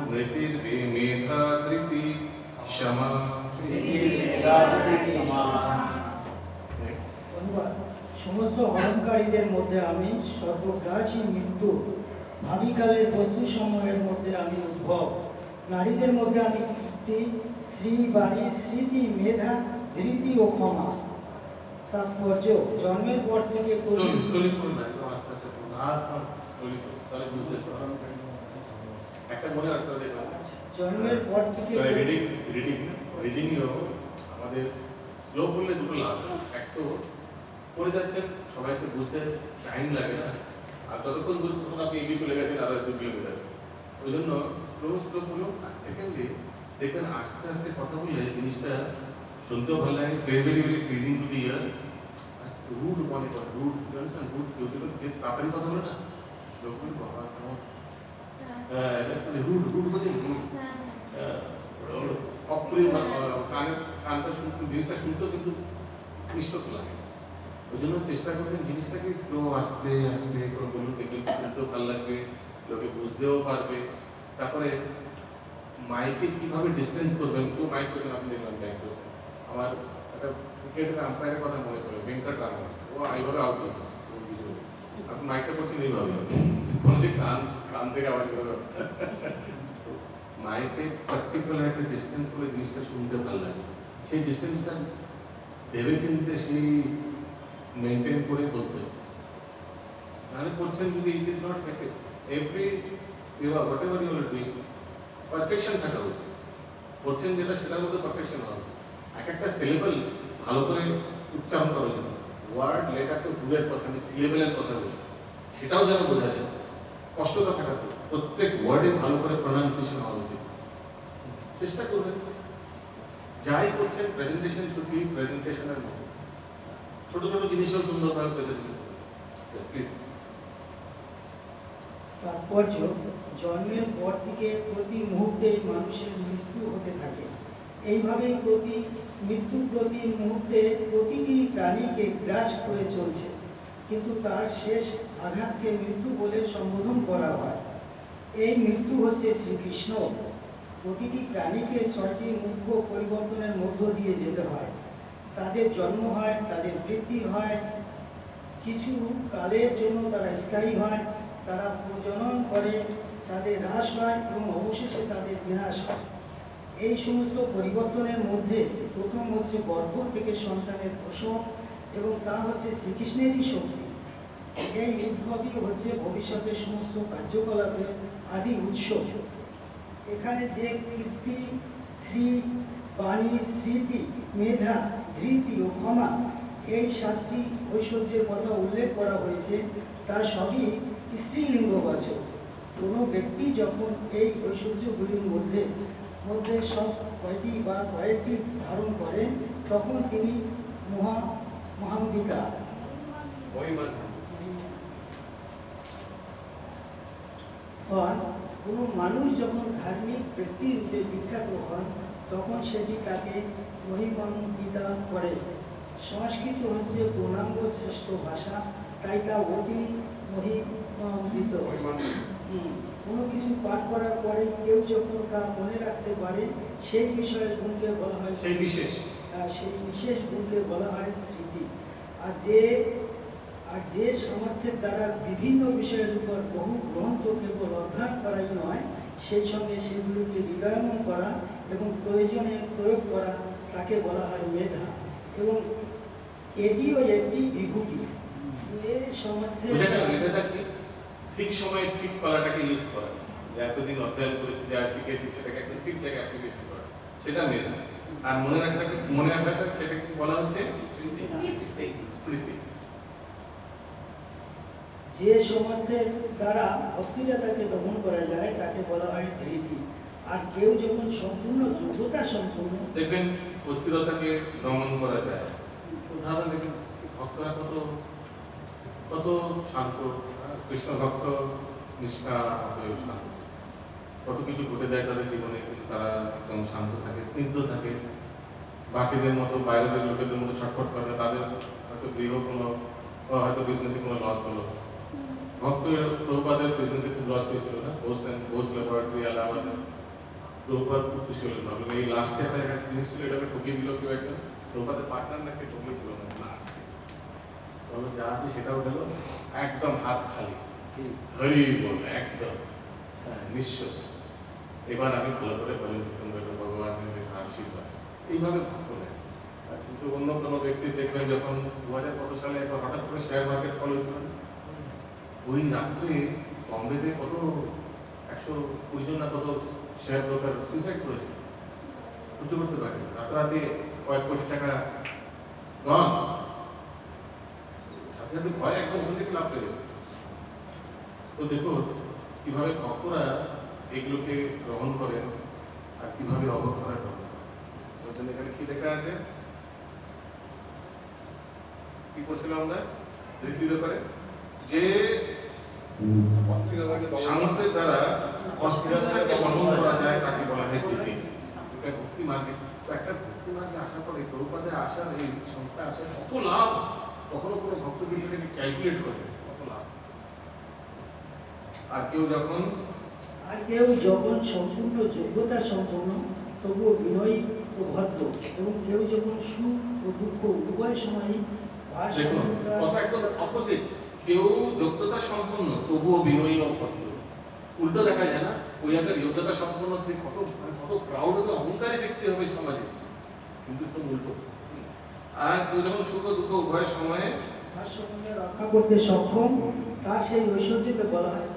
স্মৃতির্বিমেধা ধৃতি ক্ষমা। অনুবাদ: সমস্ত হরণকারীদের মধ্যে আমি সর্বগ্রাসী মৃত্যু, ভাবিকালের বস্তুসমূহের মধ্যে আমি উদ্ভব, নারীদের মধ্যে আমি কীর্তি, শ্রী, বাণী, স্মৃতি, মেধা, ধৃতি ও ক্ষমা। তাৎপর্য: জন্মের পর থেকে স্লোলি করুন, একদম আস্তে আস্তে করুন, আর স্লোলি করুন, তাহলে বুঝতে পারবেন। একটা মনে রাখতে হবে, জন্মের পর থেকে রিডিং আমাদের স্লো করলে দুটো লাভ। এক তো করে যাচ্ছেন, সবাইকে বুঝতে টাইম লাগে না, আর যতক্ষণ বুঝতে তখন আপনি এগিয়ে চলে গেছেন আরো 2 কিলোমিটার। ওই জন্য স্লো স্লো বলুন। আর সেকেন্ডলি দেখবেন আস্তে আস্তে কথা বললে জিনিসটা শুনতেও ভালো লাগে, very very pleasing to the ear. Rude মনে করে, রুড রুড কেউ কেউ তাড়াতাড়ি কথা বলে না, লোকগুলো বাবা কেমন মানে রুড রুড বোঝেন, রুড অপ্রিয়, কানটা জিনিসটা শুনতেও কিন্তু মিষ্টত লাগে। ওই জন্য চেষ্টা করবেন জিনিসটাকে স্লো আস্তে আস্তে করে বলুন, দেখবেন শুনতেও ভালো লাগবে, লোকে বুঝতেও পারবে। তারপরে মাইকে কিভাবে ডিস্টেন্স করবেন, কেউ মাইক করছেন, আপনি দেখলাম মাইক করছেন। আমার একটা ক্রিকেটের আম্পায়ারের কথা মনে পড়ে, ভেঙ্কট রামন, ও এইভাবে আউট দিত। আপনি মাইকটা করছেন এইভাবে, কোনো যে কান থেকে আওয়াজ বেরোবে। মাইকে পার্টিকুলার একটা ডিস্টেন্স করে জিনিসটা শুনতে ভালো লাগে, সেই ডিস্টেন্সটা ভেবে চিনতে সেই মেনটেন করে বলতে হবে। নাহলে করছেন যদি it is not effective. Every সেবা whatever you are doing, perfection থাকা উচিত। করছেন যেটা সেটার মধ্যে পারফেকশন হওয়া উচিত। এক একটা সিলেবল ভালো করে উচ্চারণ করা উচিত। ওয়ার্ড লেটার তো দূরের কথা, আমি সিলেবেলের কথা বলছি, সেটাও যেন বোঝা যায়, স্পষ্টতা থাকা উচিত। প্রত্যেক ওয়ার্ডে ভালো করে প্রনাউন্সিয়েশন হওয়া উচিত। চেষ্টা করবেন যাই করছেন, প্রেজেন্টেশন শুড বি প্রেজেন্টেশনের মতো। ছোট ছোট জিনিসও সুন্দরভাবে প্রেজেন্টেশন করবেন। প্লিজ। তাৎপর্য, জন্মের পর থেকে প্রতি মুহূর্তে মানুষের মৃত্যু হতে থাকে। এইভাবেই প্রতি মুহূর্তে প্রতিটি প্রাণীকে গ্রাস করে চলছে, কিন্তু তার শেষ আঘাতকে মৃত্যু বলে সম্বোধন করা হয়। এই মৃত্যু হচ্ছে শ্রীকৃষ্ণ। প্রতিটি প্রাণীকে 6টি মুখ্য পরিবর্তনের মধ্য দিয়ে যেতে হয়। তাদের জন্ম হয়, তাদের বৃদ্ধি হয়, কিছু কালের জন্য তারা স্থায়ী হয়, তারা প্রজনন করে, তাদের হ্রাস হয় এবং অবশেষে তাদের বিনাশ হয়। এই সমস্ত পরিবর্তনের মধ্যে প্রথম হচ্ছে গর্ভ থেকে সন্তানের প্রসব, এবং তা হচ্ছে শ্রীকৃষ্ণেরই শক্তি। এই উদ্ভবই হচ্ছে ভবিষ্যতের সমস্ত কার্যকলাপের আদি উৎস। এখানে যে কীর্তি, শ্রী, বাণী, স্মৃতি, মেধা, ধৃতি ও ক্ষমা, এই 7টি ঐশ্বর্যের কথা উল্লেখ করা হয়েছে, তা সবই স্ত্রীলিঙ্গবাচক। কোনো ব্যক্তি যখন এই ঐশ্বর্যগুলির মধ্যে সব কয়টি বা কয়েকটি ধারণ করেন, তখন তিনি মহাম্বিকা। কোনো মানুষ যখন ধার্মিক ব্যক্তি রূপে বিখ্যাত হন, তখন সেটি তাকে মহিমান্বিত করে। সংস্কৃত হচ্ছে পূর্ণাঙ্গ শ্রেষ্ঠ ভাষা, তাই তা অতি মহিমান্বিত। কোনো কিছু পাঠ করার পরে কেউ যখন তা মনে রাখতে পারে, সেই বিষয়ের গুণকে বলা হয় সেই বিশেষ গুণকে বলা হয় স্মৃতি। আর যে সামর্থ্যের দ্বারা বিভিন্ন বিষয়ের উপর বহু গ্রন্থ কেবল অধ্যয়ন করাই নয়, সেই সঙ্গে সেগুলিকে হৃদয়ঙ্গম করা এবং প্রয়োজনে প্রয়োগ করা, তাকে বলা হয় মেধা। এবং এটিও একটি বিভূতি। এর সামর্থ্যে ঠিক সময়ে ঠিক কলাটাকে ইউজ করা, যে এতদিন অধ্যয়ন করেছি, যা শিখেছি সেটাকে একদম ঠিক জায়গায় অ্যাপ্লিকেশন করা, সেটা মেধা। আর মনে রাখাটা সেটাকে বলা হচ্ছে স্মৃতি। যে সামর্থ্যের দ্বারা অস্থিরতাকে দমন করা যায়, তাকে বলা হয় ধৃতি। আর কেউ যখন সম্পূর্ণ যোগ্যতা সম্পূর্ণ, দেখবেন অস্থিরতাকে দমন করা যায়। উদাহরণ দেখেন, ভক্তরা কত শান্ত, কৃষ্ণ ভক্ত নিষ্ঠা শান্ত, কত কিছু ঘটে যায় তাদের জীবনে, কিন্তু তারা একদম শান্ত থাকে, স্নিগ্ধ থাকে। বাকিদের মতো, বাইরের লোকেদের মতো ছটফট করে না। তাদের হয়তো গৃহ কোনো, হয়তো বিজনেসে কোনো লস হলো, ভক্তের প্রভুপাদের বিজনেসে খুব লস হয়েছিল না, বোস ল্যাবরেটরি আলাহাবাদে। প্রভুপাদ খুব খুশি হলেন, ভাবলেন এই লাস্টে একটা জিনিস ছিল, এটাকে ঠকিয়ে দিল কেউ একটা। প্রভুপাদের পার্টনার নাকি ঠকিয়েছিল না লাস্টে, তবে যা আছে সেটাও গেল, একদম হাত খালি, হরি বল, একদম নিঃস্ব। এবার আমি ভালো করে বলেন ভগবানের আশীর্বাদ, এইভাবে ভক্ত নেয়। কিন্তু অন্য কোনো ব্যক্তি দেখবেন যখন 2000 সালে একবার হঠাৎ করে শেয়ার মার্কেট ফল হয়েছিল, ওই রাত্রে বম্বেতে কত 120 জন না কত শেয়ার ব্রোকার সুইসাইড করেছিল, সহ্য করতে পারে। রাতারাতি কয়েক কোটি টাকা গন। যাতে ভয় একদম ওখান থেকে লাভ পেয়ে যায়। তো দেখুন কিভাবে ভক্তরা এগুলোকে গ্রহণ করেন আর কিভাবে অবক্ষয় করেন। ওই জন্য এখানে কি লেখা আছে, কি করছিলাম আমরা ধৃতির ব্যাপারে, যে সামর্থ্যের দ্বারা অস্থিরতাকে বহন করা যায় তাকে বলা হয় ধৃতি। এটা ভক্তি মার্গে, তো একটা ভক্তি মার্গে আসার পরে প্রভুপাদে আসার, এই সংস্থায় আসার কত লাভ, কখনো কোনো ভক্ত কিন্তু এটাকে ক্যালকুলেট করে কত লাভ। আর কেউ যখন সম্পূর্ণ যোগ্যতা সম্পন্ন তবুও বিনয়ী ও ভদ্র, এবং কেউ যখন সুখ ও দুঃখ উভয় সময়ই দেখুন কথা একদম অপোজিট, কেউ যোগ্যতা সম্পন্ন তবুও বিনয়ী ও ভদ্র। উল্টো দেখা যায় না, ওই একটা যোগ্যতা সম্পন্ন কত কত প্রাউড হবে, অহংকারী ব্যক্তি হবে সমাজে, কিন্তু একদম উল্টো। আর কেউ যখন সুখ ও দুঃখ উভয় সময়ে ভারসাম্য রক্ষা করতে সক্ষম, তার সেই ঐশ্বর্যকে বলা হয়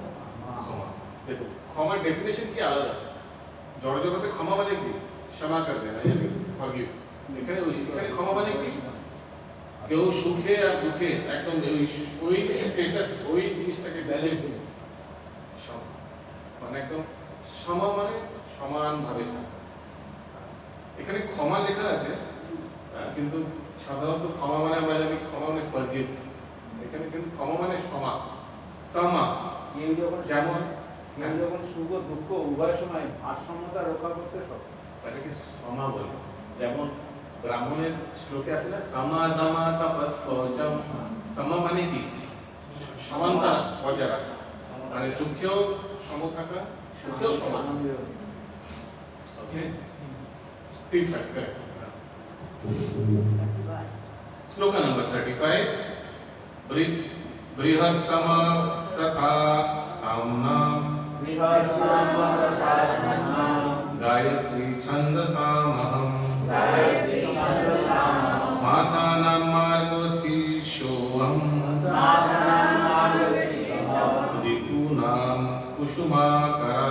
ক্ষমা। দেখুন ক্ষমার ডেফিনেশন কি আলাদা। জড়জগতে ক্ষমা মানে কি, ক্ষমা করে দেনা, ফরগিভ। এখানে ক্ষমা মানে কি, কেউ সুখে আর দুঃখে একদম ওই স্টেটাস, ওই জিনিসটাকে ব্যালেন্সিং, মানে একদম মানে সমানভাবে থাকা। এখানে ক্ষমা লেখা আছে, কিন্তু সাধারণত ক্ষমা মানে আমরা জানি ক্ষমা মানে ফরগিভ। এখানে কিন্তু ক্ষমা মানে সমা। কেউ যখন যেমন কেউ যখন সুখ ও দুঃখ উভয় সময় ভারসাম্যতা রক্ষা করতে সক্ষম, এটাকে সমা বলে। যেমন ব্রাহ্মণের শ্লোকে আছে না, সমা দামা তপস্বচম। সমা মানে কি, সমানতা বজায় রাখা, মানে দুঃখেও সম থাকা, সুখেও সমান। ওকে, স্থির থাকতে। শ্লোকা নম্বর 35, বৃহৎ সমা তথা সাম্নাম গায়ত্রী ছন্দসামহম মাসানাম মার্গশীর্ষোহম ঋতুনাম কুসুমাকরা।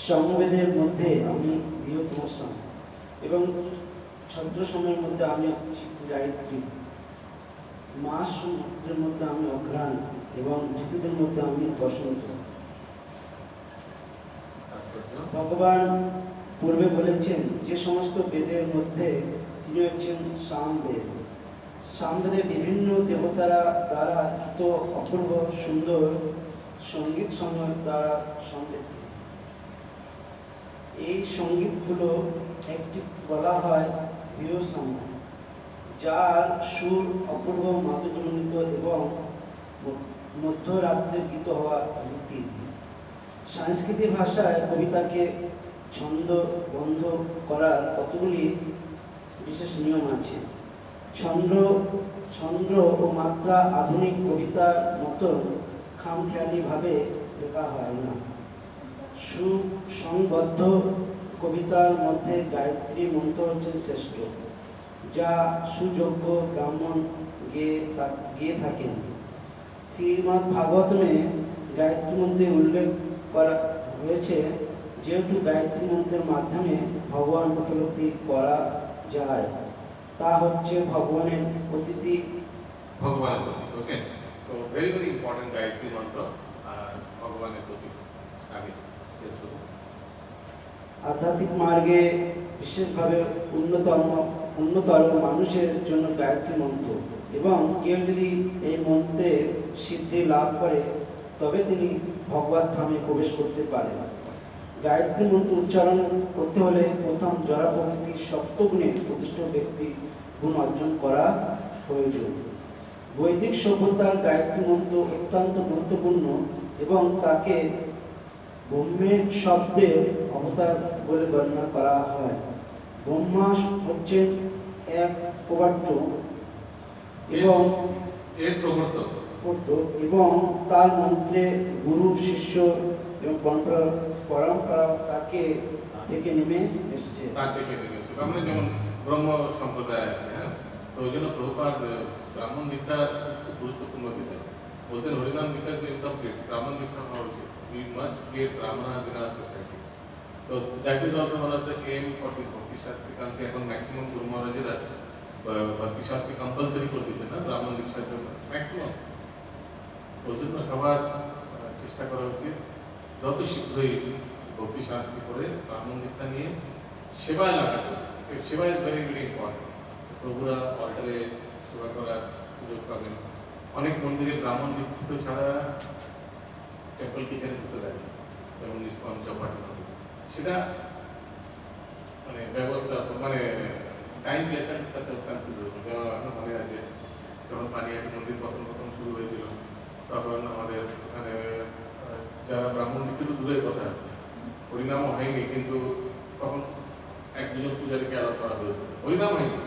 সমবেদের মধ্যে আমি বৃহত্তম সাম, এবং ছন্দ্র সময়ের মধ্যে আমি গায়ত্রী, মাস সমুদ্রের মধ্যে আমি অঘ্রাণ, এবং ঋতুদের মধ্যে আমি বসন্ত। ভগবান পূর্বে বলেছেন যে সমস্ত বেদের মধ্যে তিনি হচ্ছেন সামবেদ। সামবেদে বিভিন্ন দেবতারা দ্বারা গীত অপূর্ব সুন্দর সঙ্গীত সমূহ দ্বারা সমৃদ্ধ। এই সঙ্গীতগুলো একটি বলা হয় বিরসাম, যার সুর অপূর্ব মাধুর্যমণ্ডিত এবং মধ্যরাত্রের গীত হওয়া রীতি। সংস্কৃতি ভাষায় কবিতাকে ছন্দবদ্ধ করার কতগুলি বিশেষ নিয়ম আছে। ছন্দ ও মাত্রা আধুনিক কবিতার মতো খামখেয়ালিভাবে লেখা হয় না। সুসংবদ্ধ কবিতার মধ্যে গায়ত্রী মন্ত্র হচ্ছে শ্রেষ্ঠ, যা সুযোগ্য ব্রাহ্মণ গেয়ে থাকেন। শ্রীমদ্ ভাগবতমে গায়ত্রী মন্ত্রে উল্লেখ করা হয়েছে, যেহেতু গায়ত্রী মন্ত্রের মাধ্যমে ভগবান উপলব্ধি করা যায়, তা হচ্ছে ভগবানের অতিথি, ভগবানের প্রতীক। Okay, so very very important Gayatri mantra আর ভগবানের প্রতীক। আগে আধ্যাত্মিক মার্গে বিশেষভাবে উন্নতর মানুষের জন্য গায়ত্রী মন্ত্র, এবং কেউ যদি এই মন্ত্রে সিদ্ধি লাভ করে তবে তিনি ভগবত ধামে প্রবেশ করতে পারেন। গায়ত্রী মন্ত্র উচ্চারণ করতে হলে প্রথম জড়া প্রকৃতির সপ্তগুণে প্রতিষ্ঠিত ব্যক্তি গুণ অর্জন করা প্রয়োজন। বৈদিক সভ্যতার গায়ত্রী মন্ত্র অত্যন্ত গুরুত্বপূর্ণ, এবং তাকে ব্রহ্মের শব্দের অবতার বলে গণনা করা হয়। ব্রহ্মা হচ্ছেন এক প্রবর্ত এবং এবং তার মন্ত্রে গুরু শিষ্য এবং পরম্পরা তাকে থেকে নেমে এসেছে। আমরা যেমন ব্রহ্ম সম্প্রদায় আছে, হ্যাঁ, তো ওই জন্য প্রভুপাদ ব্রাহ্মণ দীক্ষা খুব গুরুত্বপূর্ণ দিতেন। বলতেন হরিনাম বিকাশ ইনকমপ্লিট, ব্রাহ্মণ দীক্ষা হওয়া উচিত। We must create brahmanas in our society. তো that is also one of the aim for this Bhakti Shastri, কারণ কি এখন ম্যাক্সিমাম গুরু মহারাজেরা ভক্তি শাস্ত্রী কম্পালসারি করে দিয়েছে না ব্রাহ্মণ দীক্ষার জন্য ম্যাক্সিমাম। ওই জন্য সবার চেষ্টা করা উচিত যত শীঘ্রই ভক্তি শাস্ত্রী করে ব্রাহ্মণ দীক্ষা নিয়ে সেবায় লাগাতে। সেবা ইজ ভেরি ভেরি ইম্পর্টেন্ট। প্রভুরা অল্টারে সেবা করার সুযোগ পাবেন। অনেক মন্দিরে ব্রাহ্মণ দীক্ষিত ছাড়া টেম্পল কিচেনে ঢুকতে দেয় না, যেমন ইসকন চৌপাটি মন্দির। সেটা মানে ব্যবস্থা মানে টাইম প্লেসেন্ট সার্কামস্টান্সেস, যেমন আপনার মনে আছে যখন পানিহাটি মন্দির প্রথম শুরু হয়েছিল, তখন আমাদের ওখানে যারা ব্রাহ্মণ দীক্ষিত দূরের কথা, হরিনামও হয়নি, কিন্তু তখন এক দুজন পূজারীকে অ্যালাউ করা হয়েছিল। হরিনাম হয়নি,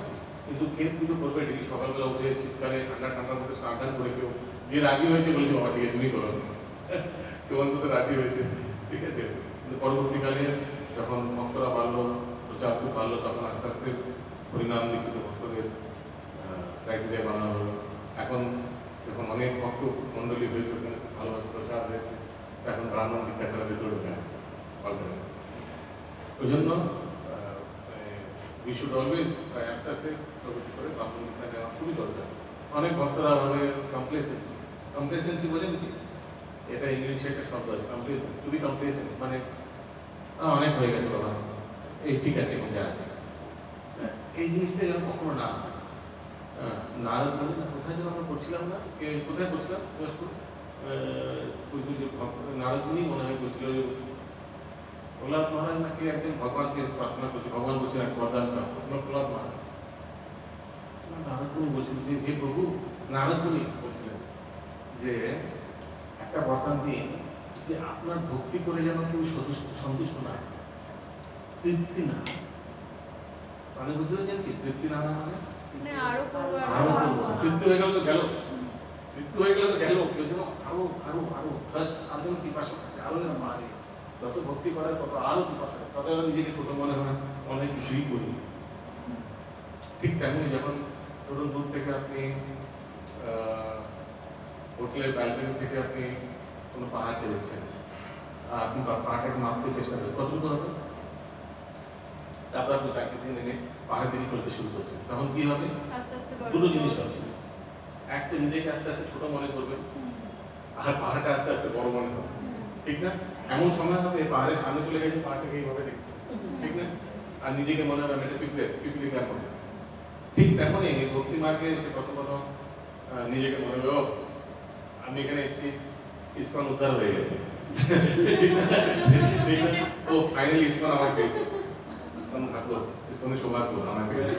কিন্তু কে পুজো করবে ডেলি সকালবেলা উঠে শীতকালে ঠান্ডার মধ্যে স্নান করে কেউ যে রাজি হয়েছে বলেছে বাবা ঠিক আছে তুমি করো, কেউ অন্তত রাজি হয়েছে, ঠিক আছে। কিন্তু পরবর্তীকালে যখন ভক্তরা বাড়লো, প্রচার খুব বাড়লো, তখন আস্তে আস্তে হরিনাম দীক্ষিত ভক্তদের ক্রাইটেরিয়া বানানো হলো। এখন যখন অনেক ভক্ত মণ্ডলী হয়েছে, ওখানে খুব ভালোভাবে প্রচার হয়েছে, এখন ব্রাহ্মণ দীক্ষা ছাড়া ভেতরে ঢোকে না অলরেডি। ওই জন্য we should always আস্তে আস্তে প্রগতি করে ব্রাহ্মণ দীক্ষা নেওয়া খুবই দরকার। অনেক ভক্তরা ভাবে কমপ্লেসেন্সি বোঝেন কি? এটা ইংলিশে একটা শব্দ আছে, কমপ্লেসেন্স, টু বি কমপ্লেসেন্ট, মানে অনেক হয়ে গেছে বাবা, এই ঠিক আছে এখন যা আছে। এই জিনিসটা যেন কখনো না হয়। নারদ বলে না, কোথায় যেন আমরা পড়ছিলাম না, কোথায় পড়ছিলাম সুভাষপুর, নারদ মুনি মনে হয় বলছিল প্রহ্লাদ মহারাজ নাকি একদিন ভগবানকে প্রার্থনা করছে, ভগবান বলছেন এক বরদান চাও, প্রহ্লাদ মহারাজ নারদ মুনি বলছিলেন যে হে প্রভু, নারদ মুনি বলছিলেন যে একটা বরদান দিন যে আপনার ভক্তি করে যেন কেউ সন্তুষ্ট না, তৃপ্তি না। মানে বুঝতে পেরেছেন কি তৃপ্তি না হয় মানে আরো করবো, তৃপ্তি হয়ে গেল তো গেল, তৃপ্তি হয়ে গেলে তো গেল, কেউ যেন আরো আরো আরো ফার্স্ট আর যেন পিপাসা থাকে, আরো যেন মারে। যত ভক্তি করে তত আরো পিপাসা থাকে, তত নিজেকে ছোট মনে হয়, অনেক কিছুই করি। ঠিক তেমনি যখন ধরুন দূর থেকে আপনি হোটেলের ব্যালকনি থেকে আপনি কোনো পাহাড়কে দেখছেন, আপনি পাহাড়টাকে মাপতে চেষ্টা করেন কতটুকু হবে, তারপর আপনি ব্যালকনি থেকে নেমে পাহাড়ের দিকে চলতে শুরু করছেন, তখন কি হবে? দুটো জিনিস হবে। এক তো নিজেকে আস্তে আস্তে ছোট মনে করবেন, আর পাহাড়টা আস্তে আস্তে বড় মনে হবে, ঠিক না? এমন সময় হবে পাহাড়ের সামনে চলে গেছে, পাহাড়টাকে এইভাবে দেখছে, ঠিক না? আর নিজেকে মনে হবে এটা পিপলিকার মনে। ঠিক তেমনই ভক্তি মার্গে এসে প্রথম নিজেকে মনে হবে ও আমি এখানে এসেছি, ইসকন উদ্ধার হয়ে গেছে, ঠিক না? ও ফাইনালি ইসকন আমার পেয়েছে, ইসকন ভাগ্য, ইসকনের সৌভাগ্য আমার পেয়েছে।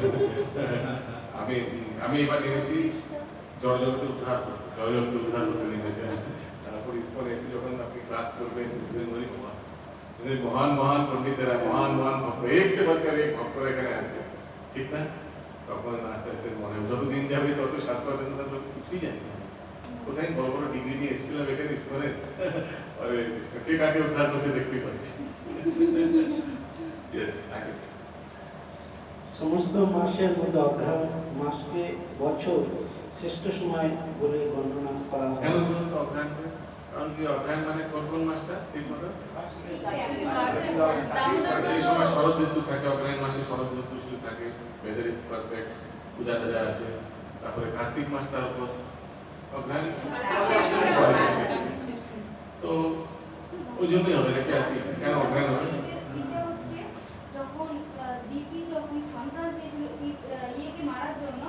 আমি এবার নেমেছি জড়জগৎকে উদ্ধার করতে নেমেছে। তারপর ইসকন এসে যখন আপনি ক্লাস করবেন, মহান মহান পণ্ডিতেরা, মহান মহান ভক্ত, এক সে বাদকার এক ভক্তরা এখানে আছে, ঠিক না? তখন আস্তে আস্তে মনে হয় যত দিন যাবে তত শাস্ত্র কিছুই জানি না, কোথায় বড় বড় ডিগ্রি নিয়ে এসেছিলাম এখানে ইসকনে, আরে কে কাকে উদ্ধার করছে দেখতে পাচ্ছি। সমস্ত মাসের মধ্যে অগ্রহায়ণ মাসকে বছর শ্রেষ্ঠ সময় বলে গণনা করা হয়। কেন বলুন তো অগ্রহায়ণ? কারণ কি অগ্রহায়ণ মানে কোন মাসটা ঠিক মতো? এই সময় শরৎ ঋতু থাকে, অগ্রহায়ণ মাসে শরৎ ঋতু শুরু থাকে, ওয়েদার ইজ পারফেক্ট, পূজা টুজা আছে। তারপরে কার্তিক মাস, তার উপর অগ্রহায়ণ, তো ওই জন্যই হবে নাকি আর কি? কেন অগ্রহায়ণ হবে? ইয়েকে মারার জন্য,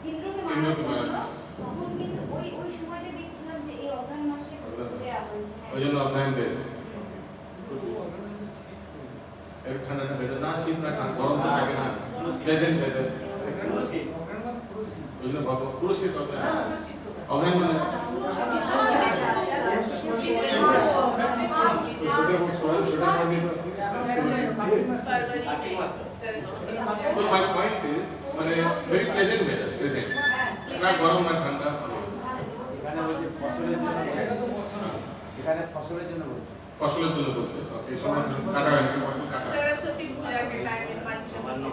ইন্দ্রকে মারার জন্য, তখন কিন্তু ওই সময়টা দেখছিলাম যে এই অগ্রহায়ণ মাসে দেয়া হয়েছে। ওই জন্য অগ্রহায়ণ বেস্ট। এর ঠান্ডাটা বেদার না, শীত না, গরম তো থাকে না, প্লেজেন্ট ওয়েদার। ওই জন্য পুরো শীত অগ্রহায়ণ মানে my point is মানে very pleasant weather, pleasant, না গরম না ঠান্ডা। এখানে বলছে ফসলের জন্য বলছে, ফসলের জন্য বলছে। এই সময় কাটা হয় নাকি ফসল কাটা? सरस्वती पूजा के टाइम में पंचमी,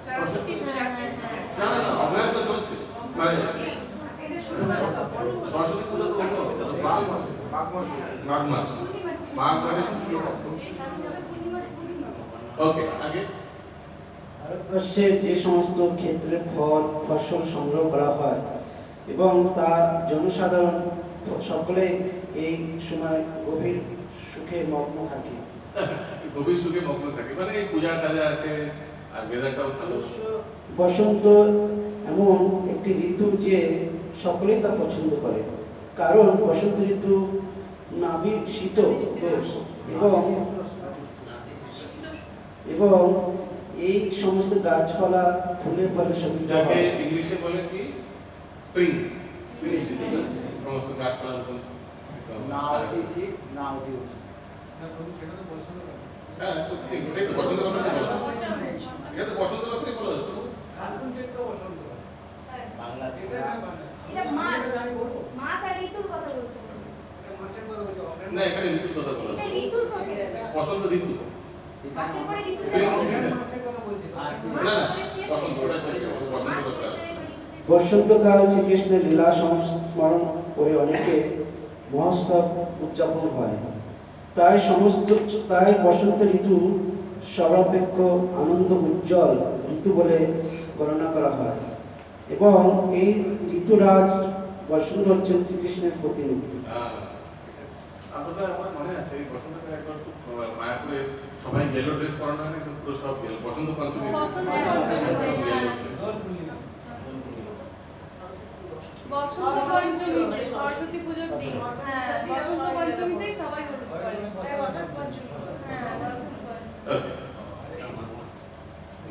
सरस्वती पूजा के না না না, অগ্রহায়ণ তো চলছে, মানে সরস্বতী পূজা তো অন্য মাঘ মাস, মাঘ মাসে শুক্লপক্ষ। ওকে, আগে ভারতবর্ষের যে সমস্ত ক্ষেত্রে ফসল সংগ্রহ করা হয় এবং তা জনসাধারণ সকলে এই সময় গভীর সুখে মগ্ন থাকে। গভীর সুখে মগ্ন থাকে, মানে এই পূজা টাজা আছে আর ওয়েদারটাও ভালো। বসন্ত এমন একটি ঋতু যে সকলেই তা পছন্দ করে, কারণ বসন্ত ঋতু নাভি শীত এবং এই সমস্ত গাছপালা ফুলে ফলে শোভিত যাকে হয়। ইংলিশে বলে কি স্প্রিং, স্প্রিং সিজন, সমস্ত গাছপালা নতুন হ্যাঁ, তো এটাই তো বসন্ত কালকে বলা হচ্ছে। এটা তো বসন্ত কালকে বলা হচ্ছে। বাংলাতে এটা মাস আর ঋতুর কথা বলছো। না, এখানে ঋতুর কথা বলা এটা হচ্ছে। ঋতুর কথা। বসন্ত ঋতু, মাসের পরে ঋতু স্প্রিং সিজন। না না, শেষ বসন্ত ওটা শেষ, বসন্ত মাস কথা। শেষে ঋতুতে বসন্তকাল শ্রীকৃষ্ণের লীলা সংস্মরণ করে অনেকে মহোৎসব উদযাপন হয়। তাই বসন্ত ঋতু সর্বাপেক্ষ আনন্দ উজ্জ্বল ঋতু বলে গণনা করা হয় এবং এই ঋতুরাজ বসন্ত হচ্ছেন শ্রীকৃষ্ণের প্রতিনিধি। আমার মনে আছে এই বসন্তকালে একবার খুব মায়াপুরে সবাই ইয়েলো ড্রেস পরানো হয় না, কিন্তু পুরো সব yellow, বসন্ত পঞ্চমী বসন্ত পঞ্চমীতে সরস্বতী পুজোর দিন, হ্যাঁ বসন্ত পঞ্চমীতেই সবাই হলুদ করে। হ্যাঁ বসন্ত পঞ্চমী।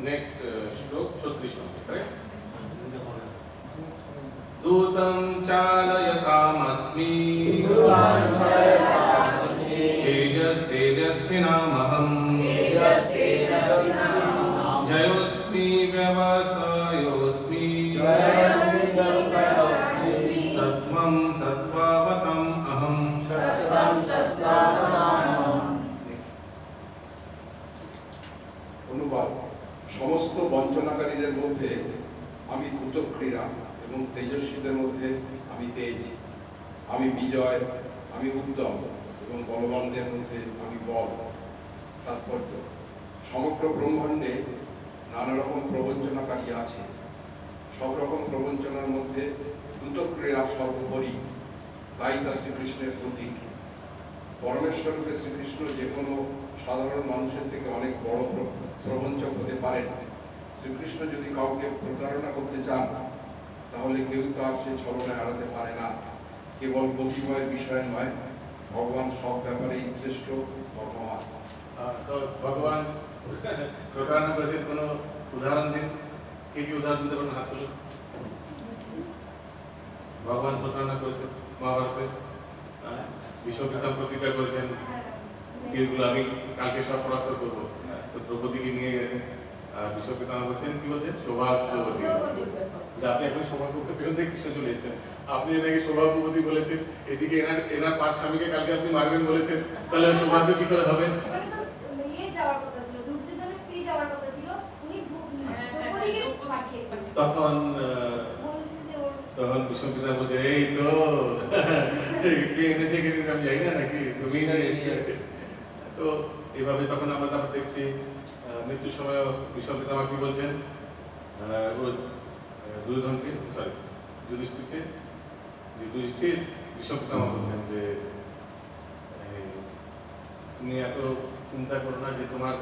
নেক্সট শ্লোক 36 নম্বর, correct? दूतं चालयतामस्मि तेजस्तेजस्विनामहम् जयोऽस्मि व्यवसायोऽस्मि सत्त्वं सत्त्वावतम् अहम्। অনুবাদ। সমস্ত বঞ্চনাকারীদের মধ্যে আমি দ্রুতক্রীড়া এবং তেজস্বীদের মধ্যে আমি তেজ, আমি বিজয়, আমি উদ্যম এবং বলবানদের মধ্যে আমি বল। তাৎপর্য: সমগ্র ব্রহ্মাণ্ডে নানা রকম প্রবঞ্চনাকারী আছে। সব রকম প্রবঞ্চনার মধ্যে দ্রুতক্রীড়া সর্বোপরি, তাই তা শ্রীকৃষ্ণের প্রতীক। পরমেশ্বরকে শ্রীকৃষ্ণ যে কোনো সাধারণ মানুষের থেকে অনেক বড় প্রবঞ্চক হতে পারেন। শ্রীকৃষ্ণ যদি কাউকে প্রতারণা করতে চান তাহলে কেউ তার সে ছলনায় এড়াতে পারে না। কেবল গতিময় বিষয় নয়, ভগবান সব ব্যাপারেই শ্রেষ্ঠ কর্মবান। তো ভগবান প্রতারণা করেছেন, কোনো উদাহরণ দিন। কে কি উদাহরণ দিতে পারেন? হাত তুলুন। ভগবান প্রতারণা করেছেন মহাভারতে, বিশ্বপিতা প্রতিজ্ঞা করেছেন তীরগুলো আমি কালকে সব পরাস্ত করবো, তো দ্রৌপদীকে নিয়ে গেছেন। বিশ্বপিতা বলছেন, কি বলছেন? সৌভাগ্যবতী। যে আপনি এখন সৌভাগ্যবতী পেছন থেকে কৃষ্ণ চলে এসেছেন, আপনি এনাকে সৌভাগ্যবতী বলেছেন, এদিকে এনার 5 স্বামীকে কালকে আপনি মারবেন বলেছেন, তাহলে সৌভাগ্য কি করে হবে? ওখানে তো যাওয়ার কথা ছিল, দুর্যোধনের স্ত্রী যাওয়ার কথা ছিল, উনি দ্রৌপদীকে পাঠিয়ে দিয়েছেন। তখন বলছে যে ওর তখন বিশ্বপিতা বলছে, এই তো কে এনেছে কে দিতে আমি জানি না নাকি, তুমি নিয়ে এসেছে। তো এইভাবে তখন আমরা তারপর দেখছি মৃত্যুর সময় বিশ্বপিতা কি বলছেন, দুর্যোধনকে, সরি যুধিষ্ঠিরকে, যুধিষ্ঠির বিশ্বপিতামহ বলছেন যে তুমি এত চিন্তা করো না, যে তোমার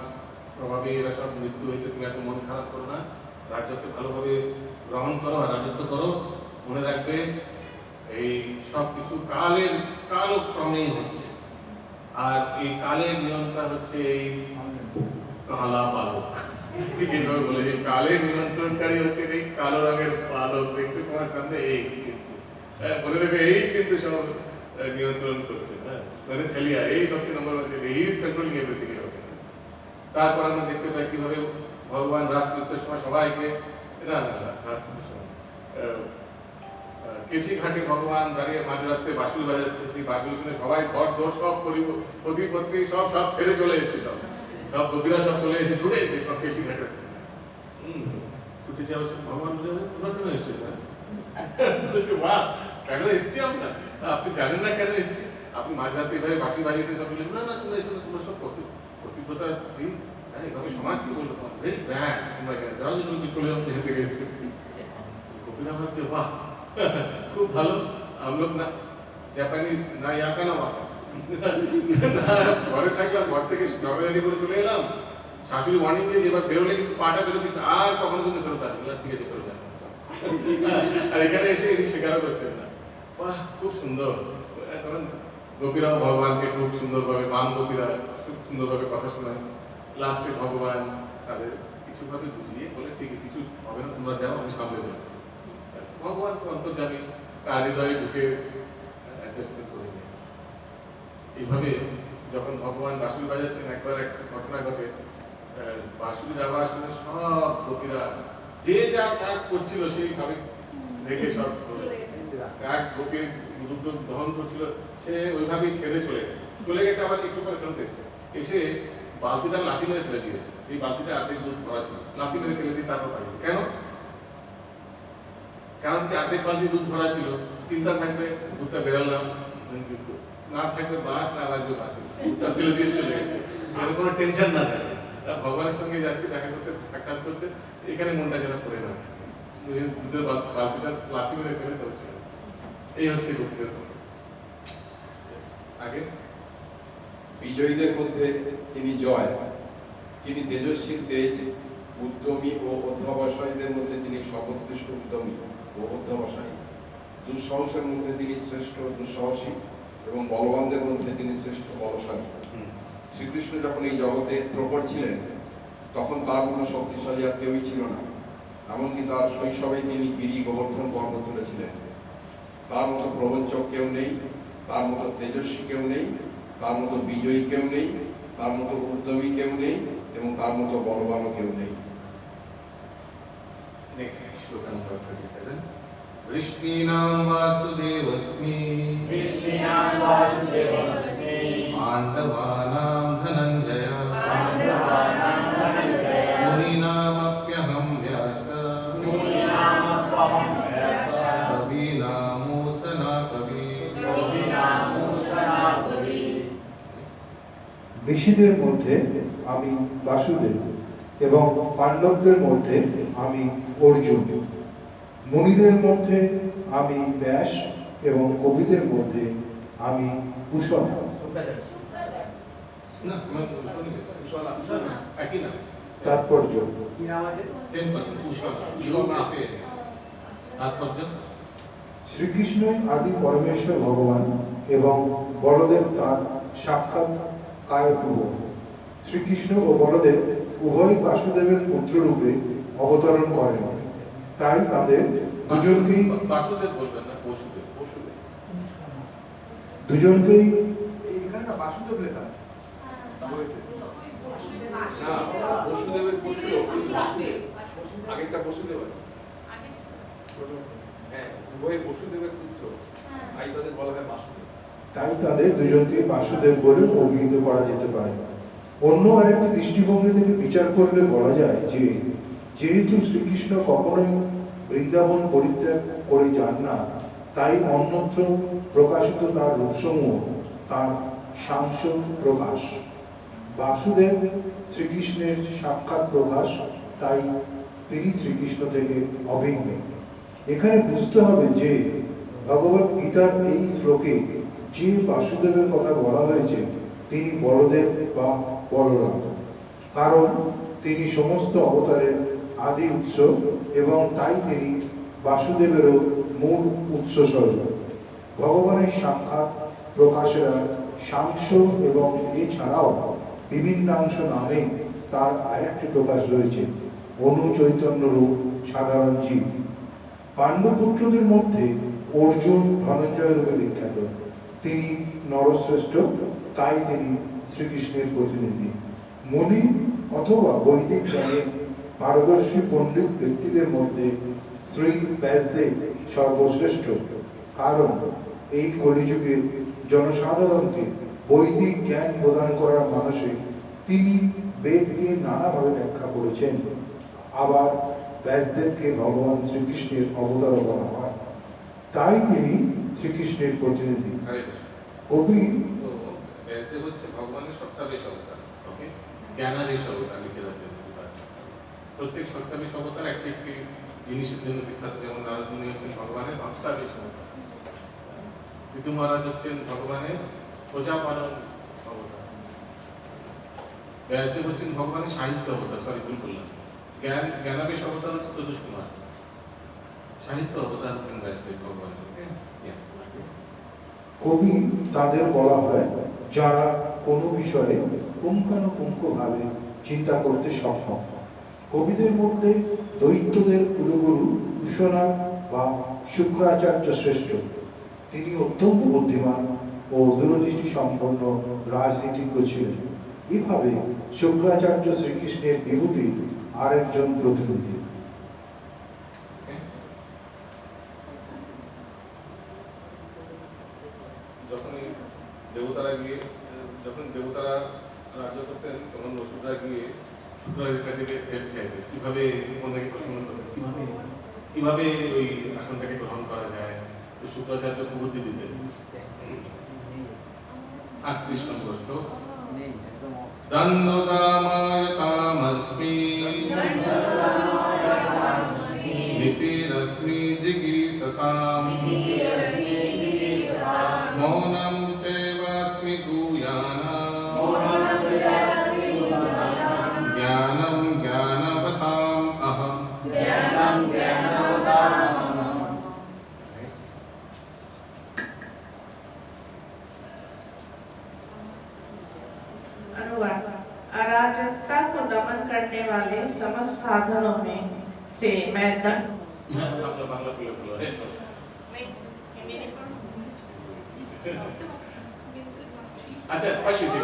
প্রভাবে এরা সব মৃত্যু হয়েছে, তুমি এত মন খারাপ করো না, রাজ্যকে ভালোভাবে গ্রহণ করো আর রাজত্ব করো। মনে রাখবে এই সব কিছু কালক্রমেই হচ্ছে, আর এই কালের নিয়ন্ত্রণ হচ্ছে এই কালা বালক। ঠিক এইভাবে বলে যে কালের নিয়ন্ত্রণকারী হচ্ছে এই কালো রঙের বালক, দেখছো তোমার সামনে, এই মনে রাখবে এই কিন্তু সব নিয়ন্ত্রণ করছে। মানে ছেলিয়া এই সবচেয়ে নম্বর 1 ছেলে, হি ইজ কন্ট্রোলিং এভরিথিং। তারপর আমরা দেখতে পাই কিভাবে ভগবান রাসকৃষ্ণের সময় সবাইকে কেশি ঘাটে ভগবান দাঁড়িয়ে মাঝরাত্রে বাঁশুরি বাজাচ্ছে, সেই বাঁশুরি শুনে সবাই ঘর দর সব পতি পত্নী সব ছেড়ে চলে এসছে, সব গোপীরা সব চলে এসে ছুটে কেশি ঘাটে ছুটেছে। ভগবান তোমরা কেন এসছো? বলছে বাহ, কেন এসছি আমরা? আপনি জানেন না কেন এসছি? আপনি মাঝরাতে এভাবে বাঁশি বাজিয়েছেন, সব বললেন না না তোমরা এসো, তোমরা সব পতিব্রতা স্ত্রী, এইভাবে সমাজ কি বললো, ভেরি ব্যাড, তোমরা এখানে যাও, যদি চলে যাও যেখান থেকে এসছো। গোপীরা ভাবতে বাহ খুব ভালো, আমলোক না জাপানিজ না ইয়াকা না ওয়াকা, না ঘরে থাকলাম, ঘর থেকে জবে করে চলে এলাম, শাশুড়ি ওয়ার্নিং দিয়েছে এবার বেরোলে কিন্তু পাটা বেরোচ্ছি আর কখনো কিন্তু ফেরত আসবে না, ঠিক আছে ফেরত যাবো। আর এখানে এসে এটি স্বীকারও করছেন না। বাহ খুব সুন্দর। তখন গোপীরাও ভগবানকে খুব সুন্দরভাবে, বাম গোপীরা খুব সুন্দরভাবে কথা শোনায়। লাস্টে ভগবান তাদের কিছুভাবে বুঝিয়ে বলে ঠিক আছে কিছু হবে না, তোমরা যাও, আমি সামনে যাবো। ভগবান অন্তর্যামী, তার হৃদয়ে ঢুকে অ্যাডজাস্টমেন্ট করে নিয়ে। এইভাবে যখন ভগবান বাঁশুরি বাজাচ্ছেন, একবার এক ঘটনা ঘটে, বাঁশুরির আওয়াজ শুনে সব গোপীরা যে যা কাজ করছিল সেইভাবে রেখে সব এক গোপীর দুধ দহন করছিল, সে ওইভাবেই ছেড়ে চলে গেছে, আবার একটু পরে ফেরত এসেছে, এসে বালতিটা লাথি মেরে ফেলে দিয়েছে, সেই বালতিটা অর্ধেক দুধ ভরা ছিল, লাথি মেরে ফেলে দিয়ে তারপর পাইল। কেন? কারণ কি অর্ধেক বালতি দুধ ভরা ছিল, চিন্তা থাকবে দুধটা বেরালাম, না থাকবে বাস, না বাজবে বাস, দুধটা ফেলে দিয়ে চলে গেছে, এর কোনো টেনশন না থাকে। ভগবানের সঙ্গে যাচ্ছি দেখা করতে, সাক্ষাৎ করতে, এখানে মনটা যেন পড়ে না থাকে, দুধের বালতিটা লাথি মেরে ফেলে তো চলে গেছে। এই হচ্ছে গুপ্তের আগে। বিজয়ীদের মধ্যে তিনি জয়, তিনি তেজস্বীর তেজ, উদ্যমী ও অধ্যবসায়ীদের মধ্যে তিনি সর্বোৎকৃষ্ট উদ্যমী ও অধ্যবসায়ী, দুঃসাহসের মধ্যে তিনি শ্রেষ্ঠ দুঃসাহসী এবং বলবানদের মধ্যে তিনি শ্রেষ্ঠ বলশালী। শ্রীকৃষ্ণ যখন এই জগতে প্রকট ছিলেন তখন তার কোনো শক্তিশালী আর কেউই ছিল না, এমনকি তার শৈশবে তিনি গিরি গোবর্ধন পর্ব তুলেছিলেন। তার মতো প্রবঞ্চক কেউ নেই, তার মতো তেজস্বী কেউ নেই, তার মতো বিজয়ী কেউ নেই, তার মতো উদ্যমী কেউ নেই এবং তার মতো বলবানও কেউ নেই। Next শ্লোক number 27. Vrishtinam vasudevasmi Pandavanam dhananjaya Muninamapyaham vyasa Kavinamosana kavi। ঋষিদের মধ্যে আমি বাসুদেব এবং পাণ্ডবদের মধ্যে আমি অর্জুন, মুনিদের মধ্যে আমি ব্যাস এবং কবিদের মধ্যে আমি কুশলা। না মানে কুশলা একই না, তাৎপর্য সেম পার্সন, কুশলা ইউরোপ এসে তাৎপর্য শ্রীকৃষ্ণই আদি পরমেশ্বর ভগবান এবং বলদেব তার সাক্ষাৎ কায়তুহ। শ্রীকৃষ্ণ ও বলদেব উভয় বাসুদেবের পুত্ররূপে অবতরণ করেন, তাই তাদের দুজনকেই বাসুদেব বলবেন না, বসুদেব। দুজনকেই এখানে না বাসুদেব লেখা আছে বইতে। না বসুদেবের পুত্র বাসুদেব, আগেরটা বসুদেব আছে, হ্যাঁ উভয় বসুদেবের পুত্র, তাই তাদের বলা হয় বাসুদেব। তাই তাদের দুজনকে বাসুদেব বলে অভিহিত করা যেতে পারে। অন্য আরেকটি দৃষ্টিভঙ্গি থেকে বিচার করলে বলা যায় যে যেহেতু শ্রীকৃষ্ণ কখনোই বৃন্দাবন পরিত্যাগ করে যান না, তাই অন্যত্র প্রকাশিত তার রূপসমূহ তার সাংস প্রকাশ। বাসুদেব শ্রীকৃষ্ণের সাক্ষাৎ প্রকাশ, তাই তিনি শ্রীকৃষ্ণ থেকে অভিন্ন। এখানে বুঝতে হবে যে ভগবত গীতার এই শ্লোকে যে বাসুদেবের কথা বলা হয়েছে তিনি বলদেব বা বলরাম, কারণ তিনি সমস্ত অবতারের আদি উৎস এবং তাই তিনি বাসুদেবেরও মূল উৎসস্বরূপ। ভগবানের সাক্ষাৎ প্রকাশেরা সাংস এবং এছাড়াও বিভিন্নাংশ নামে তার আরেকটি প্রকাশ রয়েছে, অনু চৈতন্য রূপ সাধারণ জীব। পাণ্ডবপুত্রদের মধ্যে অর্জুন ধনঞ্জয় রূপে বিখ্যাত, তিনি নরশ্রেষ্ঠ, তাই তিনি শ্রীকৃষ্ণের প্রতিনিধি। মুনি অথবা বৈদিক জ্ঞানে পারদর্শী পণ্ডিত ব্যক্তিদের মধ্যে শ্রী ব্যাসদেব সর্বশ্রেষ্ঠ, কারণ এই কলিযুগে জনসাধারণকে বৈদিক জ্ঞান প্রদান করার মানসে তিনি বেদকে নানাভাবে ব্যাখ্যা করেছেন। আবার ব্যাসদেবকে ভগবান শ্রীকৃষ্ণের অবতার বলা হয়, তাই তিনি শ্রীকৃষ্ণের প্রতিনিধি। কবি তো ব্যাসদেব হচ্ছে ভগবানের সপ্তাবেশ অবতার, ওকে, জ্ঞানাদেশ অবতার লিখে রাখবেন। প্রত্যেক সত্যাদেশ অবতার একটি একটি জিনিসের জন্য বিখ্যাত, যেমন নারদ মুনি হচ্ছেন ভগবানের ভক্তাদেশ অবতার, পিতু মহারাজ হচ্ছেন ভগবানের প্রজাপালন অবতার, ব্যাসদেব হচ্ছেন ভগবানের সাহিত্য অবতার, সরি ভুল করলাম, জ্ঞানাবেশ অবতার হচ্ছে প্রদোষ কুমার, সাহিত্য অবতার হচ্ছেন ব্যাসদেব ভগবানের। কবি তাদের বলা হয় যারা কোনো বিষয়ে পুঙ্খানুপুঙ্খভাবে চিন্তা করতে সক্ষম। কবিদের মধ্যে দৈত্যদের কুলগুরু কুশনাথ বা শুক্রাচার্য শ্রেষ্ঠ। তিনি অত্যন্ত বুদ্ধিমান ও দূরদৃষ্টি সম্পন্ন রাজনীতিজ্ঞ ছিলেন। এভাবে শুক্রাচার্য শ্রীকৃষ্ণের বিভূতির আরেকজন প্রতিনিধি। যখন দেবতারা রাজ্য করতেন তখন অসুররা গিয়ে শুক্রাচার্যের কাছে হেল্প চাইতেন, কিভাবে ওনাকে প্রসন্ন করতেন, কিভাবে ওই আসনটাকে গ্রহণ করা যায়। তো শুক্রাচার্য বুদ্ধি দিতেন। 38 নম্বর শ্লোক, দণ্ডদামায়তামস্মি নীতিরস্মি জিগীষতাম মৌনম চৈবাস্মি গুহ্যানাম জ্ঞানম জ্ঞানবতাম অহম। अनुवाद। अराजकता को दमन करने वाले समस्त साधनों में से मैं अच्छा पढ़ लीजिए,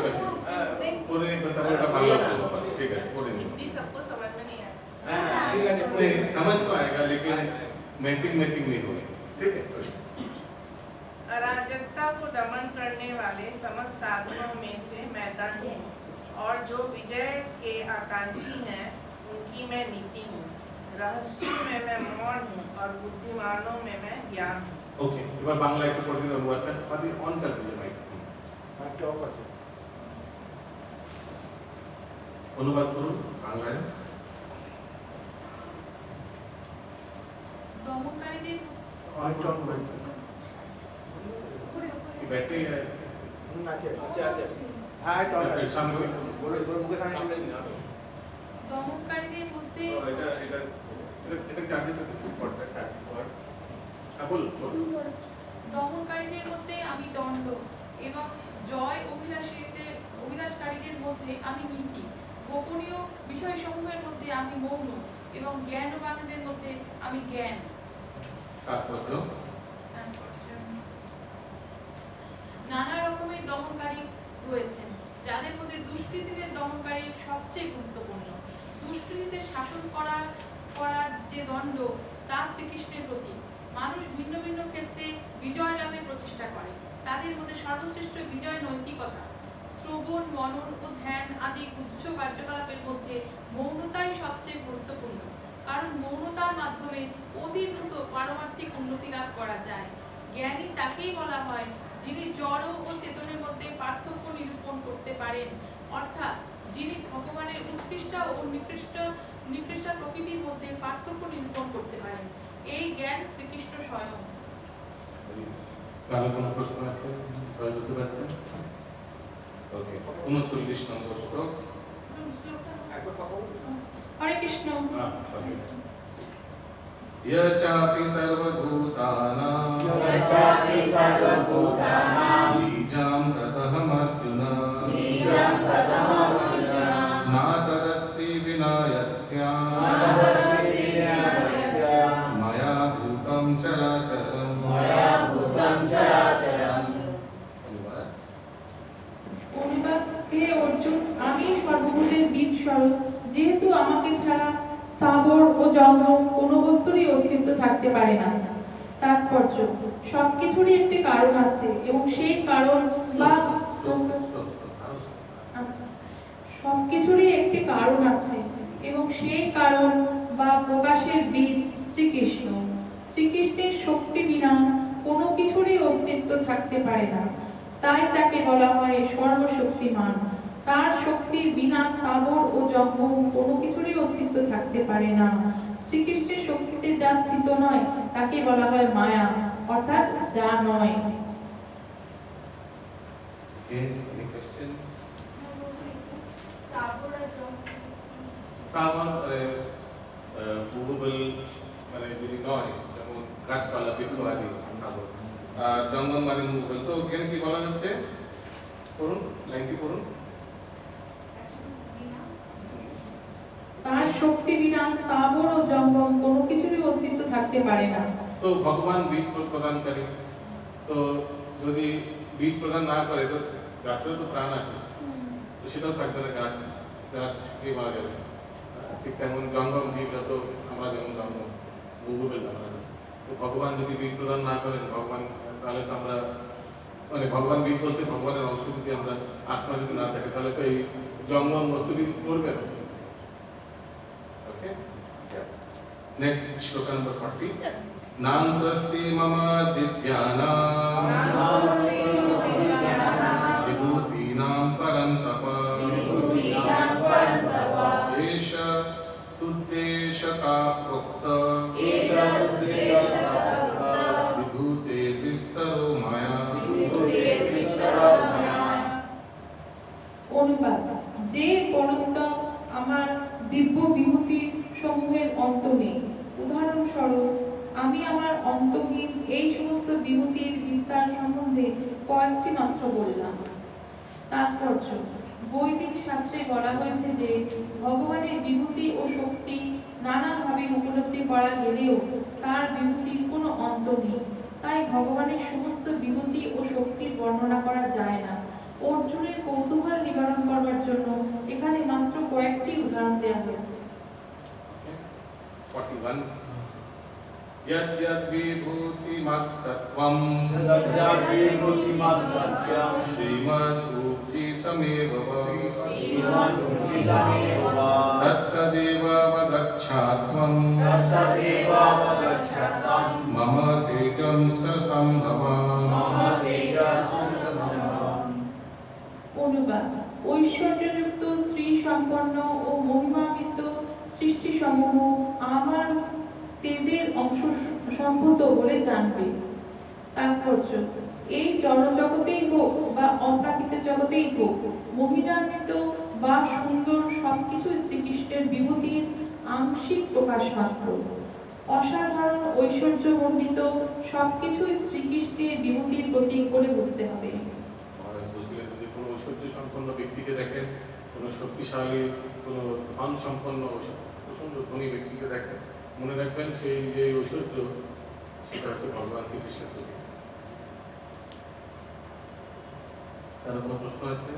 पूरे बताओ बांग्ला बोलो, ठीक है पूरे हिंदी सबको समझ में नहीं आया। नहीं समझ तो आएगा लेकिन मैचिंग नहीं होगी, ठीक है। अराजकता को दमन करने वाले समस्त साधनों में से मैं दंड हूँ, और जो विजय के आकांक्षी हैं उनकी मैं नीति हूँ। रहस्यों में मैं मौन हूँ और बुद्धिमानों में मैं ज्ञान हूँ। ओके, एक बार बांग्ला एक पढ़ दिन अनुवाद कर, बाद ऑन कर दीजिए माइक। একটা অফ আছে। অনুবাদ করুন বাংলায়। দমনকারীদের অনেকটা অন করে। কি ব্যাটারি আছে হ্যাঁ তো সামনে বলে মুখে সামনে না। দমনকারীদের মধ্যে এটা চার্জের পড়টা চার্জ পড়। বল দমনকারীদের মধ্যে আমি দণ্ড এবং জয় অভিলাষকারীদের মধ্যে আমি নীতি। গোপনীয় বিষয়সমূহের মধ্যে আমি মৌন এবং জ্ঞানবানদের মধ্যে আমি জ্ঞান। তাৎপর্য নানা রকমের দমনকারী রয়েছেন, যাদের মধ্যে দুষ্কৃতীদের দমনকারী সবচেয়ে গুরুত্বপূর্ণ। দুষ্কৃতীদের শাসন করার যে দণ্ড তা শ্রীকৃষ্ণের প্রতীক। মানুষ ভিন্ন ভিন্ন ক্ষেত্রে বিজয় লাভের প্রচেষ্টা করে। তাদের মধ্যে সর্বশ্রেষ্ঠ বিজয় নৈতিকতা। শ্রবণ, মনন ও ধ্যান আদি উচ্চ কার্যকলাপের মধ্যে মৌনতাই সবচেয়ে গুরুত্বপূর্ণ, কারণ মৌনতার মাধ্যমে অতি দ্রুত পারমার্থিক উন্নতি লাভ করা যায়। জ্ঞানী তাকেই বলা হয় যিনি জড় ও চেতনের মধ্যে পার্থক্য নিরূপণ করতে পারেন, অর্থাৎ যিনি ভগবানের উৎকৃষ্ট ও নিকৃষ্ট প্রকৃতির মধ্যে পার্থক্য নিরূপণ করতে পারেন। এই জ্ঞান শ্রীকৃষ্ণ স্বয়ং। কারো কোনো প্রশ্ন আছে? সবাই বুঝতে পারছেন? ওকে, 39 নম্বর শ্লোক। হরে কৃষ্ণ। यचापि सर्वभूतानां बीजं तदहमर्जुन न तदस्ति विना यत्स्यात् मया भूतं चराचरम्। অনুবাদ। হে অর্জুন, আমি সর্বভূতের বীজ স্বরূপ, যেহেতু আমাকে ছাড়া স্থাবর ও জঙ্গম কোনো বস্তুরই অস্তিত্ব থাকতে পারে না। তাৎপর্য, সবকিছুরই একটি কারণ আছে এবং সেই কারণ বা সবকিছুরই একটি কারণ আছে এবং সেই কারণ বা প্রকাশের বীজ শ্রীকৃষ্ণ। শ্রীকৃষ্ণের শক্তি বিনা কোনো কিছুরই অস্তিত্ব থাকতে পারে না, তাই তাকে বলা হয় সর্বশক্তিমান। তার শক্তি বিনা স্থাবর ও জঙ্গম কোনো কিছুরই অস্তিত্ব থাকতে পারে না। শ্রীকৃষ্ণের শক্তিতে যা স্থিত নয় তাকে বলা হয় মায়া, অর্থাৎ যা নয়। Okay, any question? স্থাবর আর জঙ্গম। স্থাবর মুভেবল মানে যদি নয়, যেমন গাছপালা বৃক্ষ আদি স্থাবর। আর জঙ্গম মানে মুভেবল। তো এখানে কি বলা যাচ্ছে? পড়ুন, লাইনটি পড়ুন। তার শক্তি বিনা স্থাবর ও জঙ্গম কোনো কিছুরই অস্তিত্ব থাকতে পারে না। তো ভগবান বীজ প্রদানকারী, তো যদি বীজ প্রদান না করে তো গাছেরও তো প্রাণ আছে, তো সেটাও থাকবে না, গাছ মারা যাবে। ঠিক তেমন জঙ্গম জীবরা তো আমরা যেমন জঙ্গম মুভেবল আমরা, তো ভগবান যদি বীজ প্রদান না করেন ভগবান, তাহলে তো আমরা মানে ভগবান বীজ বলতে ভগবানের অংশ যদি আমরা আত্মা যদি না থাকে তাহলে তো এই জঙ্গম বস্তু বীজ করবে না। ওকে, নেক্সট শ্লোক নম্বর 40। নান্তস্তি মম দিব্যানাম বিভূতিনাম পরন্তপ এষ তুদ্দেশকা প্রোক্ত বিভূতে বিস্তরো মায়া। অনুবাদ: যে পরন্তপ আমার দিব্য বিভূতি সমূহের অন্ত নেই। উদাহরণস্বরূপ, আমি আমার অন্তহীন এই সমস্ত বিভূতির বিস্তার সম্বন্ধে কয়েকটি মাত্র বললাম। তাৎপর্য: বৈদিক শাস্ত্রে বলা হয়েছে যে ভগবানের বিভূতি ও শক্তি নানাভাবে উপলব্ধি করা গেলেও তার বিভূতির কোনো অন্ত নেই। তাই ভগবানের সমস্ত বিভূতি ও শক্তির বর্ণনা করা যায় না। অর্জুনের কৌতূহল নিবারণ করবার জন্য এখানে মাত্র কয়েকটি উদাহরণ দেওয়া হয়েছে। 41 यद् यद् विभूतिमत् सत्त्वं श्रीमद् ऊर्जितमेव तत्तदेव अवगच्छात्वं मम तेजंस सम्भवम्। অনুবাদ: ঐশ্বর্যযুক্ত শ্রী সম্পন্ন ও মহিমান্বিত সৃষ্টি সমূহ আমার তেজের অংশ সম্ভূত বলে জানবে। তাৎপর্য: এই জড় জগতেই হোক বা অপ্রাকৃত জগতেই হোক, মহিমান্বিত বা সুন্দর সবকিছু শ্রীকৃষ্ণের বিভূতির আংশিক প্রকাশ মাত্র। অসাধারণ ঐশ্বর্য মণ্ডিত সবকিছুই শ্রীকৃষ্ণের বিভূতির প্রতীক বলে বুঝতে হবে। মহারাজ বলছিলেন, যদি কোনো ঐশ্বর্য সম্পন্ন ব্যক্তিকে দেখেন, কোনো শক্তিশালী, কোনো ধন সম্পন্ন প্রচন্ড ধনী ব্যক্তিকে দেখেন, মনে রাখবেন সেই যে ঐশ্বর্য সেটা হচ্ছে ভগবান শ্রীকৃষ্ণের প্রতীক। তার কোনো প্রশ্ন আছে?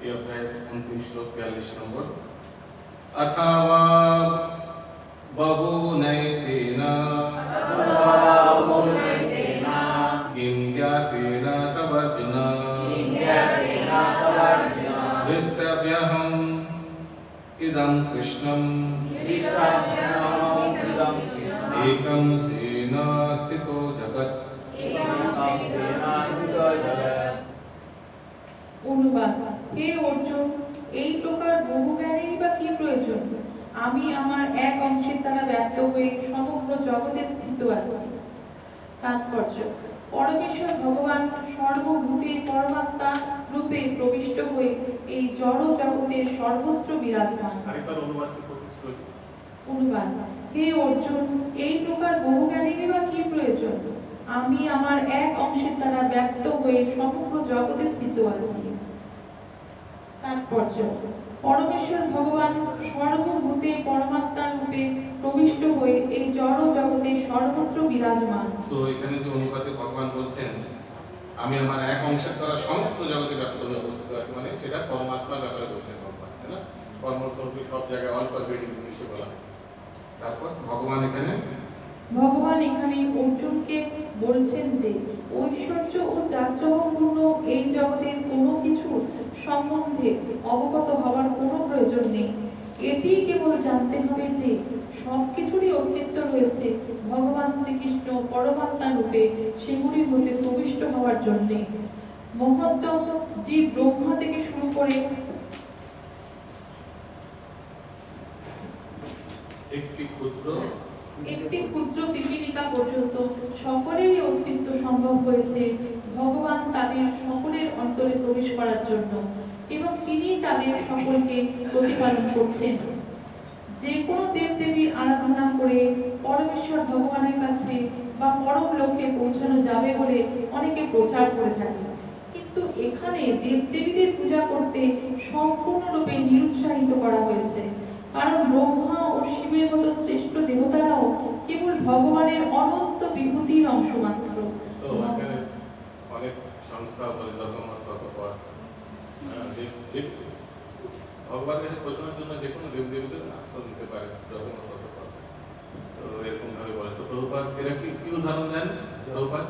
এই অধ্যায়ের অন্তিম শ্লোক 42 নম্বর। अथवा बहुनैतेन किं ज्ञातेन तवर्जुन द्रष्टव्यहम् इदं कृष्णम् एकं सेन स्थितो जगत्। অনুবাদ: হে অর্জুন, এই প্রকার বহু জ্ঞানেরই বা কি প্রয়োজন? আমি আমার এক অংশের দ্বারা ব্যক্ত হয়ে সমগ্র জগতে স্থিত আছি। তাৎপর্য: পরমেশ্বর ভগবান সর্বভূতে পরমাত্মা রূপে প্রবিষ্ট হয়ে এই জড় জগতের সর্বত্র বিরাজমান। আরেকবার অনুবাদ করুন। অনুবাদ: হে অর্জুন, এই প্রকার বহু জ্ঞানেরই বা কি প্রয়োজন? আমি আমার এক অংশের দ্বারা ব্যক্ত হয়ে সমগ্র জগতে স্থিত আছি। তাৎপর্য: পরমেশ্বর ভগবান সর্বভূতে পরমাত্মা রূপে প্রবিষ্ট হয়ে এই জড় জগতে সর্বত্র বিরাজমান। তো এখানে যে অনুবাদে ভগবান বলছেন আমি আমার এক অংশের দ্বারা সমগ্র জগতে ব্যাপ্ত হয়ে অবস্থিত আছি, মানে সেটা পরমাত্মার ব্যাপারে বলছেন ভগবান, তাই না? কর্মকর্মী সব জায়গায় অল পারভেডিং ইংলিশে বলা হয়। তারপর ভগবান এখানে অর্জুনকে বলছেন যে ঐশ্বর্য ও জাঁকজমকপূর্ণ এই জগতের কোনো কিছু সম্বন্ধে অবগত হওয়ার কোনো প্রয়োজন নেই। এটি কেবল জানতে হবে যে সবকিছুরই অস্তিত্ব রয়েছে ভগবান শ্রীকৃষ্ণ পরমাত্মা রূপে সেগুলির মধ্যে প্রবিষ্ট হওয়ার জন্যে। মহত্তম জীব ব্রহ্মা থেকে শুরু করে একটি ক্ষুদ্র পিপীলিকা পর্যন্ত সকলেরই অস্তিত্ব সম্ভব হয়েছে ভগবান তাদের সকলের অন্তরে প্রবেশ করার জন্য, এবং তিনি তাদের সকলকে প্রতিপালন করছেন। যে কোনো দেবদেবীর আরাধনা করে পরমেশ্বর ভগবানের কাছে বা পরম লক্ষ্যে পৌঁছানো যাবে বলে অনেকে প্রচার করে থাকে, কিন্তু এখানে দেবদেবীদের পূজা করতে সম্পূর্ণরূপে নিরুৎসাহিত করা হয়েছে, কারণ ব্রহ্মা ও শিবের মতো শ্রেষ্ঠ দেবতারাও কেবল ভগবানের অনন্ত বিভূতির অংশ মাত্র। তো এখানে অনেক সংস্থা বলে যত মত তত পথ, ভগবানের কাছে পৌঁছানোর জন্য যে কোনো দেবদেবীদের আশ্রয় দিতে পারে, যত মত তত পথ। তো এরকম ভাবে বলে। তো প্রভুপাদ এরা কি উদাহরণ দেন? প্রভুপাদ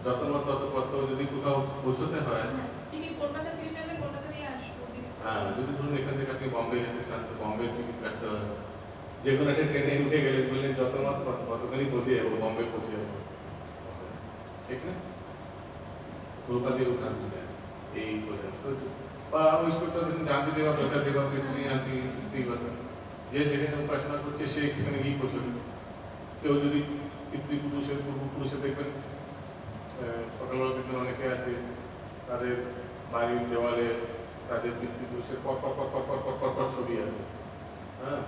যত মত তত পথ যদি কোথাও পৌঁছতে হয়, তিনি কলকাতা থেকে গেলে কলকাতা দিয়ে আসবো। হ্যাঁ, যদি ধরুন এখান থেকে আপনি বম্বে যেতে চান তো বম্বে টিকিট কাটতে হবে। যে কোনো একটা ট্রেনে উঠে গেলে বললেন যত মত কতখানি পৌঁছে যাবো, বম্বে পৌঁছে যাবো, ঠিক না? প্রভুপাদের উদাহরণ দেন এই বোঝেন। বা ওই স্কুলটা দেখুন জানতে দেওয়া বেটা দেওয়া পৃথিবী আনতে যে যেখানে উপাসনা করছে সে সেখানে গিয়ে পৌঁছবে। কেউ যদি পিতৃপুরুষের পূর্বপুরুষে দেখবেন, সকালবেলা দেখবেন অনেকে আছে তাদের বাড়ির দেওয়ালে তাদের পিতৃপুরুষের পর ছবি আছে। হ্যাঁ,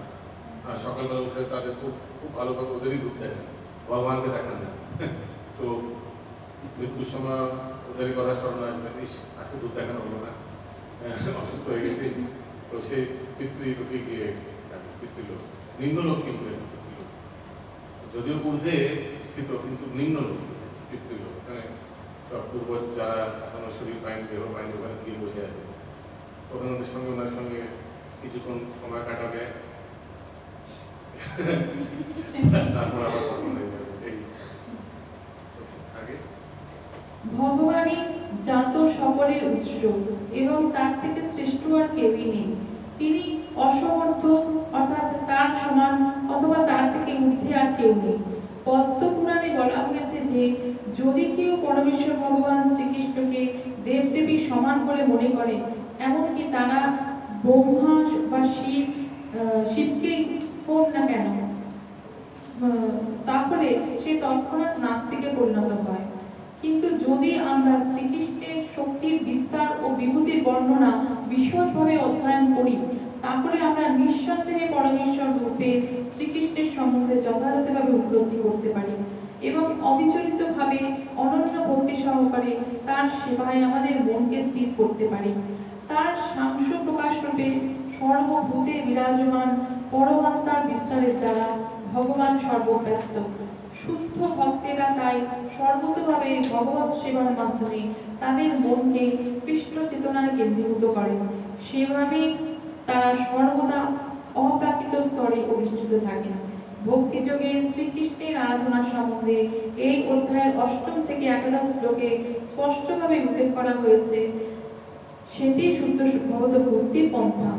আর সকালবেলা উঠে তাদের খুব ভালোভাবে ওদেরই দুধ দেখেন, ভগবানকে দেখান না। তো মৃত্যুর সময় ওদেরই কথা স্মরণ আসবে, আজকে দুধ দেখানো হলো না, অসুস্থ হয়ে গেছি। তো সেই পিতৃলোকে গিয়ে পিতৃলোক, নিম্নলোক কিন্তু পিতৃলোক, যদিও ঊর্ধ্বে স্থিত কিন্তু নিম্নলোক পিতৃলোক। ওখানে সব পূর্বজ যারা এখনো শরীর পায়নি, দেহ পায়নি, ওখানে গিয়ে বসে আছে। ওখানে ওদের সঙ্গে ওনার সঙ্গে কিছুক্ষণ সময় কাটাবে, তারপর আবার কখন হয়ে যাবে। এই আগে ভগবানই জাত সকলের উৎস, এবং তার থেকে শ্রেষ্ঠ আর কেউই নেই। তিনি অসমর্থ, অর্থাৎ তার সমান অথবা তার থেকে ঊর্ধ্বে আর কেউ নেই। পদ্ম পুরাণে বলা হয়েছে যে যদি কেউ পরমেশ্বর ভগবান শ্রীকৃষ্ণকে দেবদেবীর সমান বলে মনে করে, এমনকি তারা ব্রহ্মা বা শিবকেই হোক না কেন, তাহলে সে তৎক্ষণাৎ নাস্তিকে পরিণত হয়। কিন্তু যদি আমরা শ্রীকৃষ্ণের শক্তির বিস্তার ও বিভূতির বর্ণনা বিশদভাবে অধ্যয়ন করি, তাহলে আমরা নিঃসন্দেহে পরমেশ্বর রূপে শ্রীকৃষ্ণের সম্বন্ধে যথাযথভাবে উপলব্ধি করতে পারি এবং অবিচলিতভাবে অনন্য ভক্তি সহকারে তার সেবায় আমাদের মনকে স্থির করতে পারি। তার সাংস প্রকাশ রূপে সর্বভূতে বিরাজমান পরমাত্মার বিস্তারের দ্বারা ভগবান সর্বব্যাপ্ত। শুদ্ধ ভক্তেরা তাই সর্বতভাবে ভগবৎ সেবার মাধ্যমে তাদের মনকে কৃষ্ণ চেতনায় কেন্দ্রীভূত করেন। সেভাবে তারা সর্বদা অপ্রাকৃত স্তরে অধিষ্ঠিত থাকেন। ভক্তিযোগে শ্রীকৃষ্ণের আরাধনা সম্বন্ধে এই অধ্যায়ের 8ম থেকে 11 শ্লোকে স্পষ্টভাবে উল্লেখ করা হয়েছে। সেটি শুদ্ধ ভগবত ভক্তির পন্থা।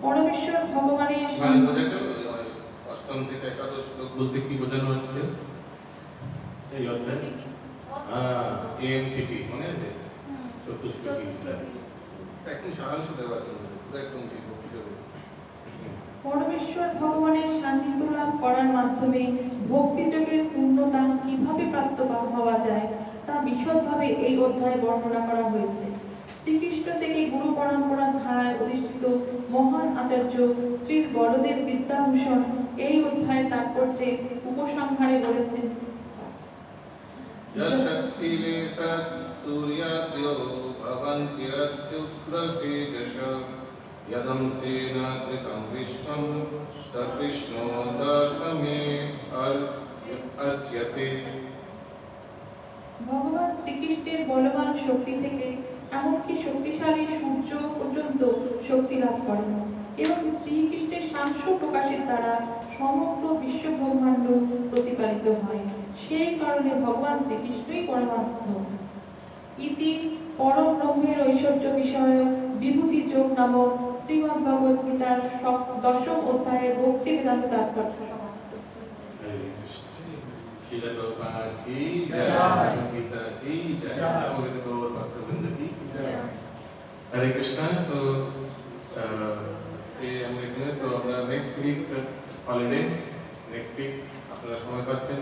পরমেশ্বর ভগবানের বোঝা গেল 8ম থেকে 11 শ্লোক বলতে কি বোঝানো হচ্ছে এই অধ্যায়? এমপিপি মনে আছে? চতুষ্পদী একদম সারাংশ দেওয়া আছে, একদম পরমেশ্বর ভগবানের সান্নিধ্য লাভ করার মাধ্যমে ভক্তিযোগের পূর্ণতা কিভাবে প্রাপ্ত হওয়া যায় তা বিশদভাবে এই অধ্যায়ে বর্ণনা করা হয়েছে। শ্রীকৃষ্ণ থেকে গুরু পরম্পরার ধারায় অধিষ্ঠিত মহান আচার্য শ্রী বলদেব বিদ্যাভূষণ এই অধ্যায়ের তাৎপর্যে উপসংহারে বলেছেন, यच्छक्तिलेशात् सूर्याद्यो भवन्ति अत्युग्रतेजसः यदंसेनात्रिकं विश्वं स कृष्णो दशमे अर्च्यते। ভগবান শ্রীকৃষ্ণের বলবান শক্তি থেকে এমনকি শক্তিশালী সূর্য পর্যন্ত শক্তি লাভ করেন এবং শ্রীকৃষ্ণের সাংস প্রকাশের দ্বারা সমগ্র বিশ্ব ব্রহ্মাণ্ড প্রতিপালিত হয়। সেই কারণে ভগবান শ্রীকৃষ্ণই পরমাত্ম। ইতি পরম ব্রহ্মের ঐশ্বর্য বিষয়ক বিভূতি যোগ নামক শ্রীমদ্ ভগবত গীতার 10ম অধ্যায়ের ভক্তি বেদান্ত তাৎপর্য সমাপ্ত। श्रील प्रभुपाद की जय, गीता की जय, समवेत गौर भक्तवृंद की जय। हरे कृष्णा। तो ये हम এখানে তো আমরা next week holiday, next week আপনারা সময় পাচ্ছেন,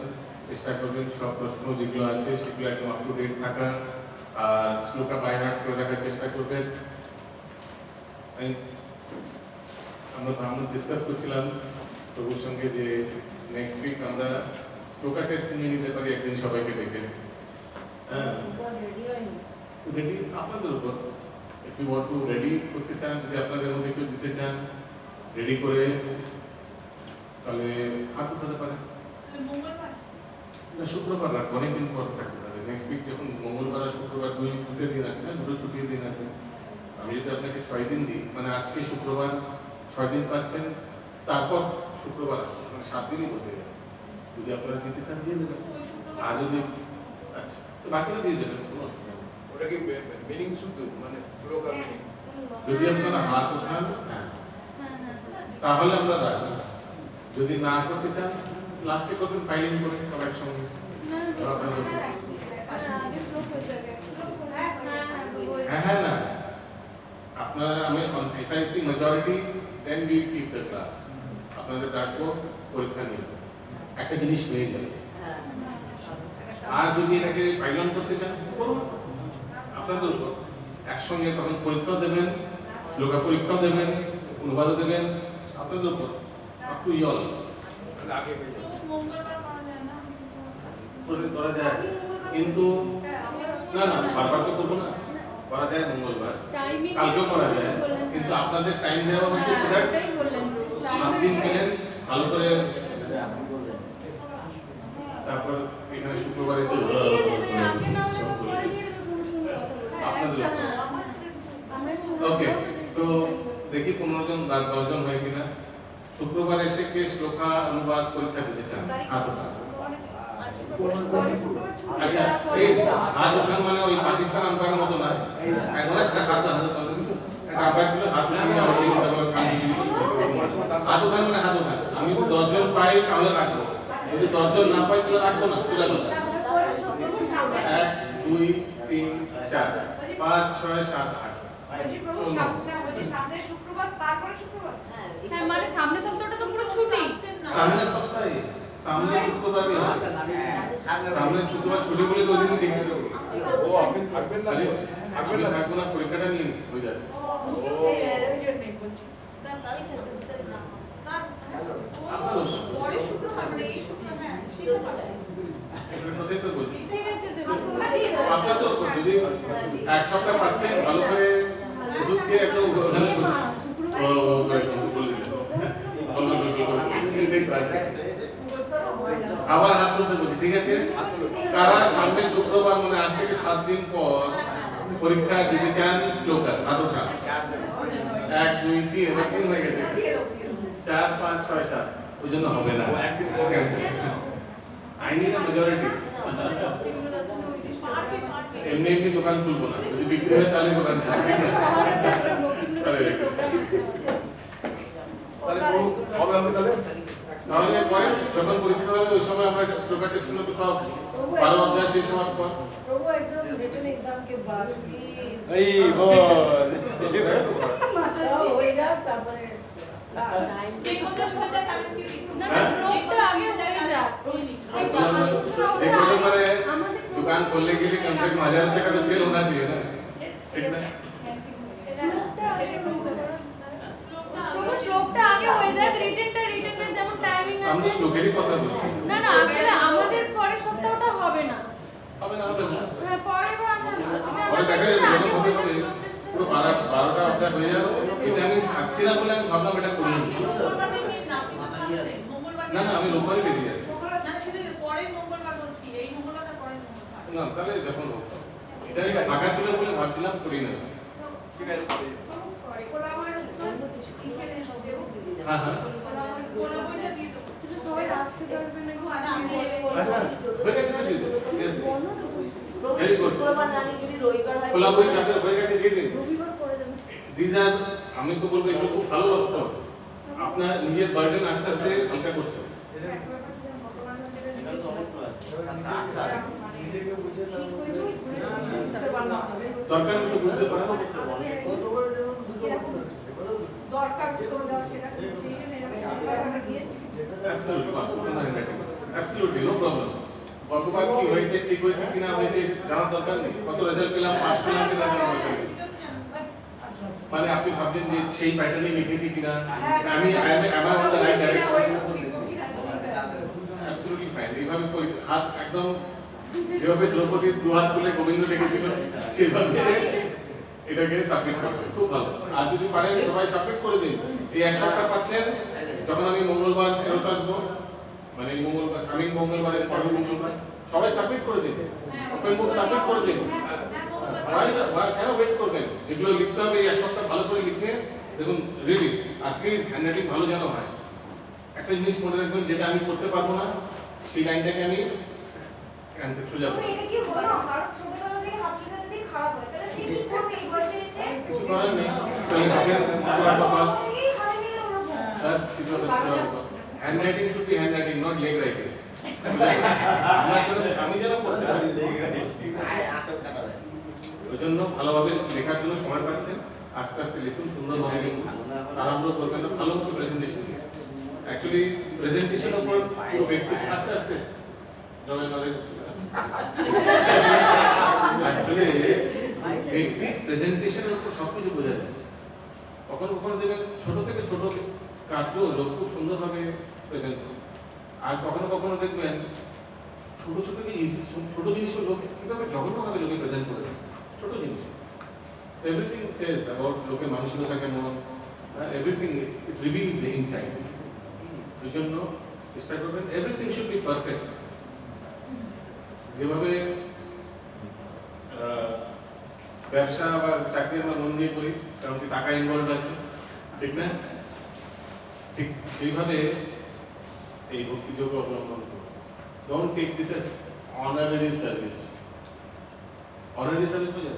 চেষ্টা করবেন সব প্রশ্ন যেগুলো আছে সেগুলো একদম আপ টু ডেট থাকা আর শ্লোকা বাই হার্ট করে রাখার চেষ্টা করবেন। আমরা ডিসকাস করছিলাম প্রভুর সঙ্গে যে নেক্সট উইক আমরা শ্লোকা টেস্ট নিয়ে নিতে পারি একদিন সবাইকে ডেকে। হ্যাঁ, রেডি আপনাদের উপর। If you want to ready করতে চান, যদি আপনাদের মধ্যে কেউ দিতে চান রেডি করে, তাহলে আর কোথাতে পারে মঙ্গলবার না শুক্রবার রাখবো, অনেকদিন পর থাকতে পারে। নেক্সট উইক যখন মঙ্গলবার আর শুক্রবার দুটো দিন আছে না, দুটো ছুটির দিন আছে। আমি যদি আপনাকে 6 দিন দিই, মানে আজকে শুক্রবার 6 দিন পাচ্ছেন, তারপর শুক্রবার আসবে, মানে 7 দিনই বলতে গেলে। যদি আপনারা দিতে চান দিয়ে দেবেন, ওই শুক্রবার আর যদি আচ্ছা তো বাকিটা দিয়ে দেবেন, কোনো অসুবিধা নেই। ওটা কি মিনিং শুধু মানে শ্লোকা মিনিং? যদি আপনারা হাত উঠান হ্যাঁ তাহলে আমরা রাখবো, যদি না করতে চান লাস্টে করবেন ফাইলিং করে সব একসঙ্গে। হ্যাঁ হ্যাঁ না আপনারা, আমি if I see majority then we keep the class, আপনাদের ডাকবো পরীক্ষা নিয়ে একটা জিনিস পেয়ে যাবে। আর যদি এটাকে ফাইল করতে চান করুন, আপনাদের উপর। একসঙ্গে তখন পরীক্ষাও দেবেন, শ্লোকা পরীক্ষাও দেবেন, অনুবাদও দেবেন, আপনাদের উপর। Up to you all. আগে তো মঙ্গলবার করা যায় না? করা যায় কিন্তু না না বারবার তো করবো না, করা যায় মঙ্গলবার, কালকেও করা যায়, কিন্তু আপনাদের টাইম দেওয়া হচ্ছে সেটা 7 দিন পেলেন ভালো করে। তারপর এখানে শুক্রবার এসে আপনাদের ওকে। তো দেখি 15 জন 10 জন হয় কিনা। শুক্রবার এসে কে শ্লোকা অনুবাদ পরীক্ষা দিতে চান হাত উঠান। আচ্ছা এই হাত উঠান মানে ওই পাকিস্তান আম্পায়ারের মতো না, এখন একটা হাত হাত একটা আম্পায়ার ছিল, হাত উঠিয়ে আমার দিকে তারপরে হাত উঠান মানে হাত উঠান। আমি যদি 10 জন পাই তাহলে রাখবো, যদি 10 জন না পাই তাহলে রাখবো না, সোজা কথা। 1 2 3 4 5 6 7 8 সামনের শুক্রবার, তারপরে শুক্রবার। হ্যাঁ মানে সামনের সপ্তাহটা তো পুরো ছুটি। সামনের সপ্তাহে সামনে শুক্রবারই হবে, সামনের শুক্রবার ছুটি বলে তো দিন ঠিক আছে। ও আপনি থাকবেন না? আমি থাকবো না, পরীক্ষাটা নিয়ে হয়ে যাবে। পরের শুক্রবার মানে এই শুক্রবার, হ্যাঁ ঠিক আছে। কথাই তো বলছি, ঠিক আছে দেবো। আপনাদের উপর। যদি এক সপ্তাহ পাচ্ছেন ভালো করে ওষুধ খেয়ে একদম বলে দিলেন আবার হাত তুলতে বলছি, ঠিক আছে? কারা সামনে শুক্রবার মানে আজ থেকে 7 দিন পর পরীক্ষা দিতে চান শ্লোকা হাত উঠান। 1 2 3 এবার 3 হয়ে গেছে, 4 5 6 7 ওই জন্য হবে না, ক্যান্সেল। আইনি না মেজরিটি। এমনি এমনি দোকান খুলবো না, যদি বিক্রি হয় তাহলে দোকান খুলবো, ঠিক আছে? কবে হবে তাহলে? তাহলে পরে যখন পরীক্ষা হবে ওই সময় আমরা শ্লোকা টেস্ট করলে তো সব 12 অধ্যায় শেষ হওয়ার পর। प्रभु एकदम रिटन एग्जाम के बाद प्लीज এই বল होएगा তারপরে যে কথা শুনে যায় তাহলে কি না না শ্লোকটা আগে হয়ে যাক। देखो মানে दुकान खोलने के लिए कम से कम 1000 रुपए का तो सेल होना चाहिए ना, ठीक ना? পুরো শ্লোকটা আগে হয়ে যাক, রিটেনটা যেমন টাইমিং আমরা আছে। শ্লোকেরই কথা বলছি। না না আসলে আমাদের পরের সপ্তাহটা হবে না। হবে না, হবে না। হ্যাঁ পরের বার আমরা পরে দেখা যাবে যখন হবে হবে পুরো 12টা অধ্যায় হয়ে যাবে। এটা আমি থাকছি না বলে আমি ভাবলাম এটা করিয়ে নিই। মঙ্গলবার দিন না আপনি কথা আছে মঙ্গলবার না না আমি রোববারই বেরিয়ে যাচ্ছি। না সেটা পরের মঙ্গলবার বলছি, এই মঙ্গলবার তার পরের মঙ্গলবার। না তাহলে দেখুন এটা ফাঁকা ছিল বলে ভাবছিলাম করি না। ঠিক আছে। হ্যাঁ হ্যাঁ কোলা বইটা দিয়ে দেবো। সেটা সবাই আসতে পারবে না। আচ্ছা হয়ে গেছে না দিদি? Yes, yes. Very good. খোলা বই চাপে হয়ে গেছে দিয়ে দিন। These are আমি তো বলবো এগুলো খুব ভালো লক্ষণ, আপনার নিজের বার্ডেন আস্তে আস্তে হালকা করছে। দরকার কিন্তু বুঝতে পারে দরকার সেটা অ্যাবসলিউটলি নো প্রবলেম। গতবার কি হয়েছে, ঠিক হয়েছে কিনা হয়েছে জানার দরকার নেই, কত রেজাল্ট পেলাম, পাস পেলাম কিনা জানার দরকার নেই। মানে আপনি ভাবছেন যে সেই প্যাটার্নে লিখেছি কিনা, আমি আমার on the right direction, absolutely fine. এইভাবে হাত একদম যেভাবে দ্রৌপদীর দুহাত তুলে গোবিন্দ লিখেছিল সেভাবে এটাকে সাবমিট করবে, খুব ভালো। আর যদি পারেন সবাই সাবমিট করে দিন। এই এক সপ্তাহ পাচ্ছেন, যখন আমি মঙ্গলবার ফেরত আসবো, মানে মঙ্গলবার, কামিং মঙ্গলবারের পরের মঙ্গলবার, সবাই সাবমিট করে দিন, ওপেন বুক সাবমিট করে দিন। কেন ওয়েট করবেন? যেগুলো লিখতে হবে এই এক সপ্তাহ ভালো করে লিখে দেখুন, রিলি। আর প্লিজ হ্যান্ডরাইটিং ভালো যেন হয়। একটা জিনিস মনে রাখবেন, যেটা আমি করতে পারবো না সেই লাইনটাকে আমি অ্যান্সার সোজা করব। এটা কি হলো? কারণ ছোটবেলা থেকে হাত লেখা যদি খারাপ হয় তাহলে সে কি করবে? এই বয়সে এসে কিছু করার নেই। তাহলে সকাল সকাল এই হাতে নিয়ে ওরকম জাস্ট কিছু handwriting should be handwriting, not leg writing. আমি যেন করতে পারি, ওই জন্য ভালোভাবে লেখার জন্য সময় পাচ্ছেন, আস্তে আস্তে লিখুন, সুন্দরভাবে লিখুন, আরম্ভ করবেন না, ভালো মতো প্রেজেন্টেশন দিন। অ্যাকচুয়ালি প্রেজেন্টেশন উপর পুরো ব্যক্তি আস্তে আস্তে জলের মধ্যে আসলে ব্যক্তি প্রেজেন্টেশনের উপর সবকিছু বোঝা যায়। কখনো কখনো দেখবেন ছোট থেকে ছোট কার্য লোক খুব সুন্দরভাবে প্রেজেন্ট করে, আর কখনো কখনো দেখবেন ছোট ছোট ছোট জিনিসও লোক কিভাবে জঘন্যভাবে লোকে প্রেজেন্ট করে দেয়। ছোট জিনিস, এভরিথিং সেজ অ্যাবাউট লোকের মানসিকতা কেমন, everything it reveals the inside. এই জন্য চেষ্টা করবেন এভরিথিং শুড বি পারফেক্ট। যেভাবে ব্যবসা বা চাকরি আমরা মন দিয়ে করি, কারণ কি টাকা ইনভলভ আছে, ঠিক না? ঠিক সেইভাবে এই ভক্তিযোগ অবলম্বন করুন। Don't take this as honorary service. Honorary service বোঝেন?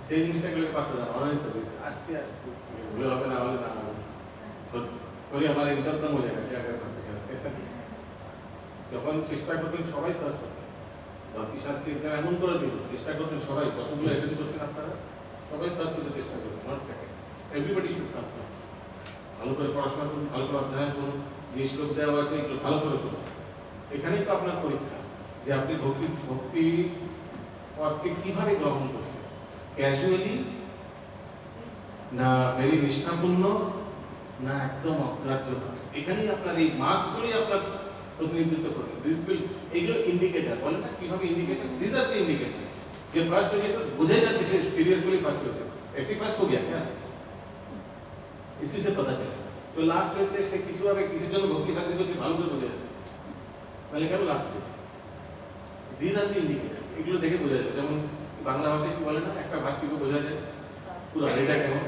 সেই জিনিসটাগুলোকে পাত্তা দেন। অনারারি সার্ভিস আসতে আসতে ভুল হবে, না হলে না হবে, थोड़ी हमारा इनकम कम हो जाएगा, क्या कर सकते हैं? ऐसा नहीं। যখন চেষ্টা করবেন সবাই ফার্স্ট হবে। ভক্তি শাস্ত্রী এক্সাম এমন করে দিন, চেষ্টা করবেন সবাই, যতগুলো অ্যাটেন্ড করছেন আপনারা সবাই ফার্স্ট হতে চেষ্টা করবেন, not second. Everybody should come first. ভালো করে পড়াশোনা করুন, ভালো করে অধ্যয়ন করুন, যে শ্লোক দেওয়া আছে এগুলো ভালো করে করুন। এখানেই তো আপনার পরীক্ষা, যে আপনি ভক্তি পথকে কিভাবে গ্রহণ করছেন, ক্যাজুয়ালি না ভেরি নিষ্ঠাপূর্ণ, না একদম অগ্রাহ্যতা। এখানেই আপনার এই মার্কসগুলোই আপনার প্রতিনিধিত্ব করবে। এইগুলো ইন্ডিকেটর, বলে না কিভাবে indicator, this are the indicator. যে ফার্স্ট হয়ে যেত বোঝাই যাচ্ছে সে সিরিয়াসলি ফার্স্ট হয়েছে, ऐसे ফার্স্ট हो गया क्या, इसी से पता चला। तो লাস্ট হয়েছে সে কিছু ভাবে কিসের জন্য ভক্তি শাস্ত্র করছে ভালো করে বোঝা যাচ্ছে, তাহলে কেন লাস্ট হয়েছে। দিস আর দ্য ইন্ডিকেটর, এগুলো দেখে বোঝা যায়। যেমন বাংলা ভাষায় কি বলে না, একটা ভাত কিন্তু বোঝা যায় পুরো হাড়িটা কেমন,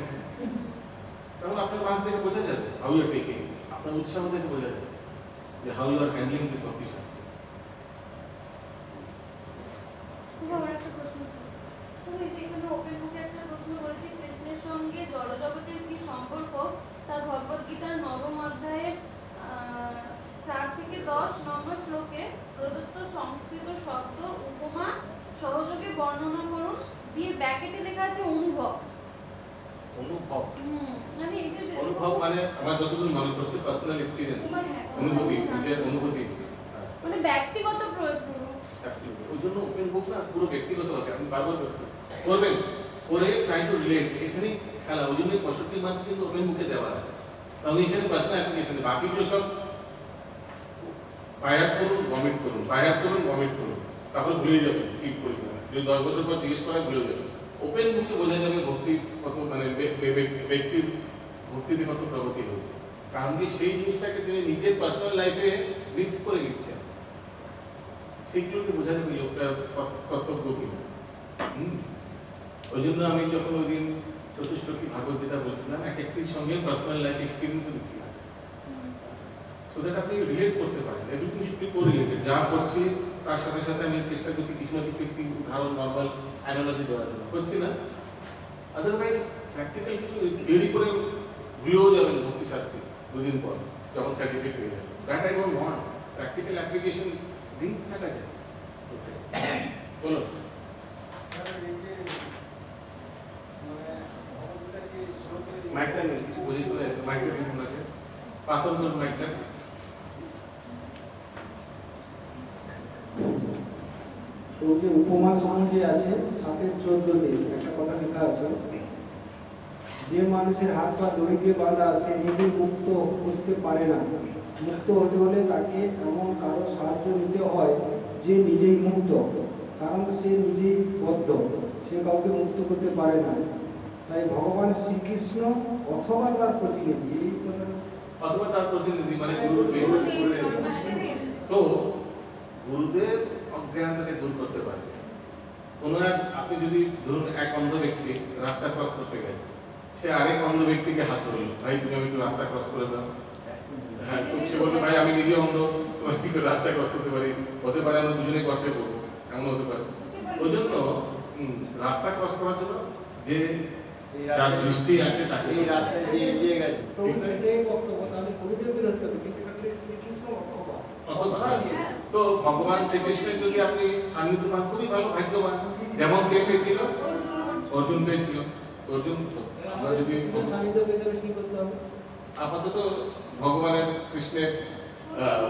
তখন আপনার মার্কস দেখে বোঝা যাবে হাউ ইউ আর টেকিং, আপনার উৎসাহ দেখে বোঝা যাবে যে how you are handling this Bhakti Shastra. খুব আমার একটা প্রশ্ন ছিল, তুমি যেখানে ওপেন বুকে একটা প্রশ্ন করেছি, কৃষ্ণের সঙ্গে জড়জগতের কি সম্পর্ক, তা ভগবদ গীতার নবম অধ্যায়ের 4 থেকে 10 নম্বর শ্লোকে প্রদত্ত সংস্কৃত শব্দ উপমা সহযোগে বর্ণনা করুন দিয়ে ব্র্যাকেটে লেখা আছে অনুভব। অনুভব, আমি এই যে অনুভব মানে আমার যতদূর মনে করছে পার্সোনাল এক্সপেরিয়েন্স, অনুভূতি, নিজের অনুভূতি, মানে ব্যক্তিগত প্রয়োগ। অ্যাবসলিউটলি। ওই জন্য ওপেন বুক না পুরো ব্যক্তিগত আছে, আমি বারবার বলছি করবেন, করে ট্রাই টু রিলেট। এখানে খেলা, ওই জন্য 65 মার্কস কিন্তু ওপেন বুকে দেওয়া আছে, কারণ এখানে পার্সোনাল অ্যাপ্লিকেশন, বাকিগুলো সব পায়ার করুন, ভমিট করুন, পায়ার করুন, ভমিট করুন, তারপর ভুলে যাবেন কি করেছিলেন। যদি 10 বছর পর জিজ্ঞেস করা ভুলে যাবেন। ওপেন বুকে বোঝা যাবে ভক্তি কত, মানে ব্যক্তির ভক্তিতে কত প্রগতি হয়েছে, কারণ কি সেই জিনিসটাকে তিনি নিজের পার্সোনাল লাইফে মিক্স করে নিচ্ছেন, সেইগুলোকে বোঝা যাবে লোকটার কর্তব্য কিনা। ওই জন্য আমি যখন ওই দিন চতুষ্লোকী ভাগবত গীতা বলছিলাম, এক একটির সঙ্গে পার্সোনাল লাইফ এক্সপিরিয়েন্সও দিচ্ছিলাম, সো দ্যাট আপনি রিলেট করতে পারেন। Everything should be correlated. যা করছি তার সাথে সাথে আমি চেষ্টা করছি কিছু না কিছু একটি উদাহরণ, নর্মাল অ্যানালজি দেওয়ার জন্য, করছি না। আদারওয়াইজ প্র্যাকটিক্যাল কিছু থিওরি করে ভুলেও যাবেন ভক্তি শাস্ত্রে দুদিন পর যখন সার্টিফিকেট হয়ে যাবে। That I don't want. Practical application link থাকা যায়। বলুন। মাইকটা নেই, কিছু বুঝে চলে আসে, মাইকটা দিন আছে, পাশন তোর মাইকটা। তো যে উপমা সমাজে আছে 7:14-তে একটা কথা লেখা আছে, যে মানুষের হাত পা দড়ি দিয়ে বাঁধা সে নিজেই মুক্ত করতে পারে না। মুক্ত হতে হলে তাকে এমন কারো সাহায্য নিতে হয় যে নিজেই মুক্ত, কারণ সে নিজেই বদ্ধ, সে কাউকে মুক্ত করতে পারে না। তাই ভগবান শ্রীকৃষ্ণ অথবা তার প্রতিনিধি, এই কথাটা অথবা তার প্রতিনিধি মানে গুরুদেব, তো গুরুদেব অজ্ঞানতাকে দূর করতে পারে। কোনো এক, আপনি যদি ধরুন এক অন্ধ ব্যক্তি রাস্তা ক্রস করতে গেছে, সে আরেক অন্ধ ব্যক্তিকে হাত ধরলো, ভাই তুমি আমি একটু রাস্তা ক্রস করে দাও। হ্যাঁ, তো সে বলবে ভাই আমি নিজে অন্ধ, তোমার কি করে রাস্তা ক্রস করতে পারি? হতে পারে আমরা দুজনে গর্তে পড়বো, এমন হতে পারে। ওই জন্য রাস্তা ক্রস করার জন্য যে যার দৃষ্টি আছে তাকে এই রাস্তায় দিয়ে এগিয়ে গেছে। তো সেটাই বক্তব্য, তাহলে গুরুদেব বেরোতে হবে, কিন্তু এখানে শ্রীকৃষ্ণ অথবা অথবা তো ভগবান শ্রীকৃষ্ণের যদি আপনি সান্নিধ্য পান, খুবই ভালো, ভাগ্যবান। যেমন কে পেয়েছিল? অর্জুন পেয়েছিল। অর্জুন আমরা যদি সান্নিধ্য পেতে হলে কি করতে হবে? আপাতত ভগবানের কৃষ্ণের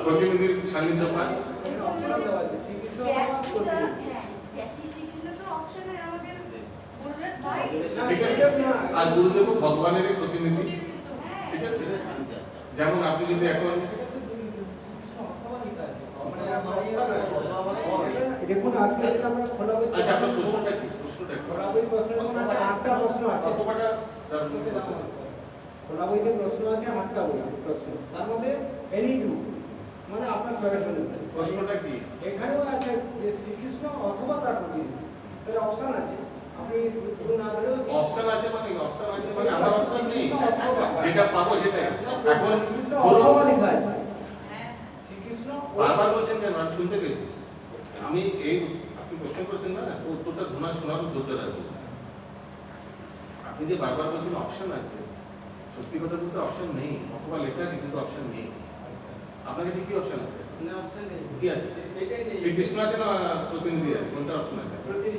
প্রতিনিধির সান্নিধ্য পান। এখানে অপশন দেওয়া আছে, শ্রীকৃষ্ণ অথবা ঠিক আছে, আর গুরুদেব ভগবানের প্রতিনিধি, ঠিক আছে। যেমন আপনি যদি এখন দেখুন আজকে আমরা খোলা বই, আচ্ছা আপনার প্রশ্নটা কি? প্রশ্নটা কি? খোলা বই প্রশ্ন আছে 8টা প্রশ্ন আছে। কতটা খোলা বইতে প্রশ্ন আছে 8টা বই প্রশ্ন, তার মধ্যে এনি টু মানে আপনার চয়েস অনুযায়ী। প্রশ্নটা কি? এখানেও আছে যে শ্রীকৃষ্ণ অথবা তার প্রতিনিধি, তাহলে অপশন আছে, আপনি গুরু না ধরেও অপশন আছে মানে আমার অপশন নেই, যেটা পাবো সেটাই। এখন শ্রীকৃষ্ণ অথবা লেখা আছে, শ্রীকৃষ্ণ বারবার বলছেন কেন? আমি শুনতে পেয়েছি। আমি এই আপনি প্রশ্ন করছেন না, উত্তরটা ঘুমা শোনার ধৈর্য রাখবেন। আপনি যে বারবার বলছেন অপশন আছে, সত্যি কথা বলতে অপশন নেই, অথবা লেখা আছে কিন্তু অপশন নেই। আপনার কাছে কি অপশন আছে? না অপশন নেই, কি আছে? সেটাই নেই। শ্রীকৃষ্ণ আছে না প্রতিনিধি আছে? কোনটা অপশন আছে?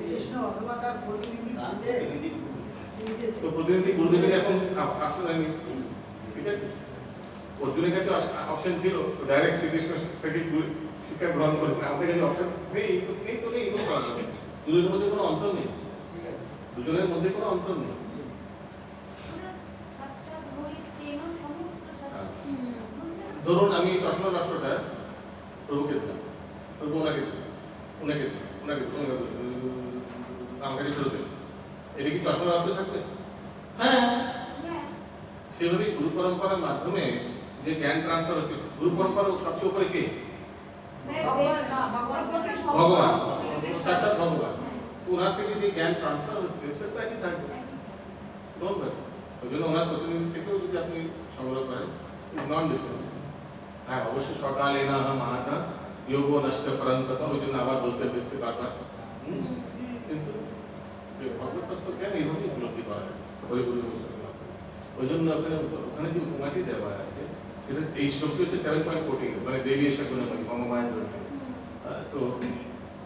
কৃষ্ণ অথবা তার প্রতিনিধি তো প্রতিনিধি গুরুদেবের এখন অপশন হয়নি, ঠিক আছে। অর্জুনের কাছে অপশন ছিল, ডাইরেক্ট শ্রীকৃষ্ণ থেকে শিক্ষা গ্রহণ করেছেন। আমাদের কাছে অপশন নেই, তো নেই, কোনো প্রবলেম নেই। দুজনের মধ্যে কোনো অন্তর নেই, দুজনের মধ্যে কোনো অন্তর নেই। ধরুন আমি চশমার বাক্সটা প্রভুকে দিলাম, প্রভু ওনাকে আমার কাছে ফেরত দেবেন, এটা কি চশমার বাক্স থাকবে? হ্যাঁ, সেভাবেই গুরু পরম্পরার মাধ্যমে যে জ্ঞান ট্রান্সফার হচ্ছে, গুরু পরম্পরা সবচেয়ে উপরে কে? ভগবান, সাক্ষাৎ ভগবান। ওনার থেকে যে জ্ঞান ট্রান্সফার হচ্ছে সেটা একই থাকবে, ওই জন্য ওনার প্রতিনিধি থেকেও যদি আপনি সংগ্রহ করেন, ইজ নট ডিফারেন্ট। হ্যাঁ, অবশ্যই সকালে না মাহাতা যোগ নষ্ট পরন্ততা, ওই জন্য আবার বলতে হচ্ছে বারবার। কিন্তু যে ভগবত তত্ত্ব জ্ঞান এইভাবে উপলব্ধি করা যায় হরিগুরু বৈষ্ণবের। ওই জন্য ওখানে যে উপমাটি দেওয়া আছে সেটা এই শ্লোকটি হচ্ছে 7.14, মানে দেবী এসা গুণময়ী মম মায়া ধরতে। তো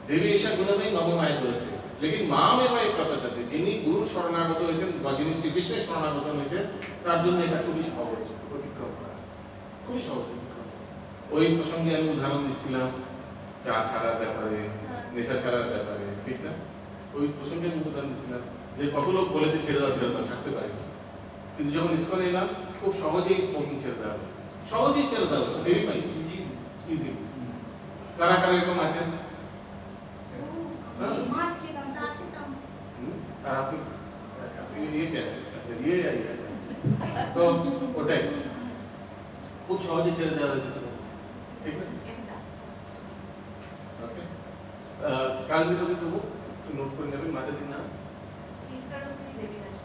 দেবী এসা গুণময়ী মম মায়া ধরতে, লেকিন মা মেমায় প্রকৃতি, যিনি গুরুর শরণাগত হয়েছেন বা যিনি শ্রীকৃষ্ণের শরণাগত হয়েছেন, তার জন্য এটা খুবই সহজ অতিক্রম করা, খুবই সহজ অতিক্রম। ওই প্রসঙ্গে আমি উদাহরণ দিচ্ছিলাম চা ছাড়ার ব্যাপারে, নেশা ছাড়ার ব্যাপারে, ঠিক না? ওই প্রসঙ্গে আমি উদাহরণ দিচ্ছিলাম যে কত লোক বলেছে ছেড়ে দাও ছাড়তে পারি না, কিন্তু যখন ইসকনে এলাম খুব সহজেই স্মোকিং ছেড়ে দেওয়া হবে, সহজেই ছেড়ে দেওয়া হবে, ভেরিফাই ইজি। কারা কারা এরকম আছেন? আর আপনি তো ওটাই খুব সহজে ছেড়ে দেওয়া হয়েছে, ঠিক না? ওকে, কাল দিন প্রভু নোট করে নেবেন। মাতাজির নাম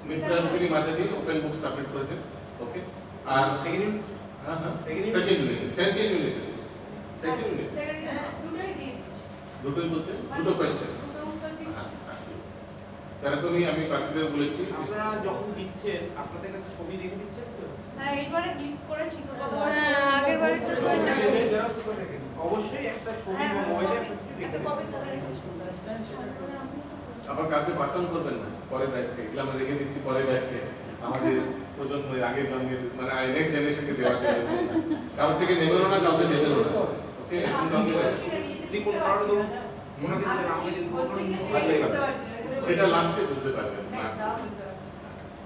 মিত্রা রূপিণী মাতাজি, ওপেন বুক সাবমিট করেছেন। ওকে, আর সেকেন্ড, হ্যাঁ সেকেন্ড ইউনিট দুটোই বলতে দুটো কোয়েশ্চেন। এরকমই আমি বাকিদের বলেছি, আপনারা যখন দিচ্ছেন আপনাদের কাছে ছবি রেখে দিচ্ছেন তো? হ্যাঁ, এইবারে ক্লিক করে ঠিক করে আগের বারে তো জেরক্স করে রেখে দিন। অবশ্যই একটা ছবি বা মোবাইলে একটা কিছু লিখে দেবেন। আবার কাউকে পাসন করবেন না পরের ব্যাচকে, এগুলো আমরা রেখে দিচ্ছি পরের ব্যাচকে, আমাদের প্রজন্মের আগে জন্মের মানে নেক্সট জেনারেশনকে দেওয়ার জন্য। কারোর থেকে নেবেনও না, কাউকে দেবেনও না। ওকে, লিখুন, কারণ ধরুন ওনাকে দিলেন, আমাকে দিলেন, ভালো হয়ে গেল। সেটা লাস্টে বুঝতে পারবেন,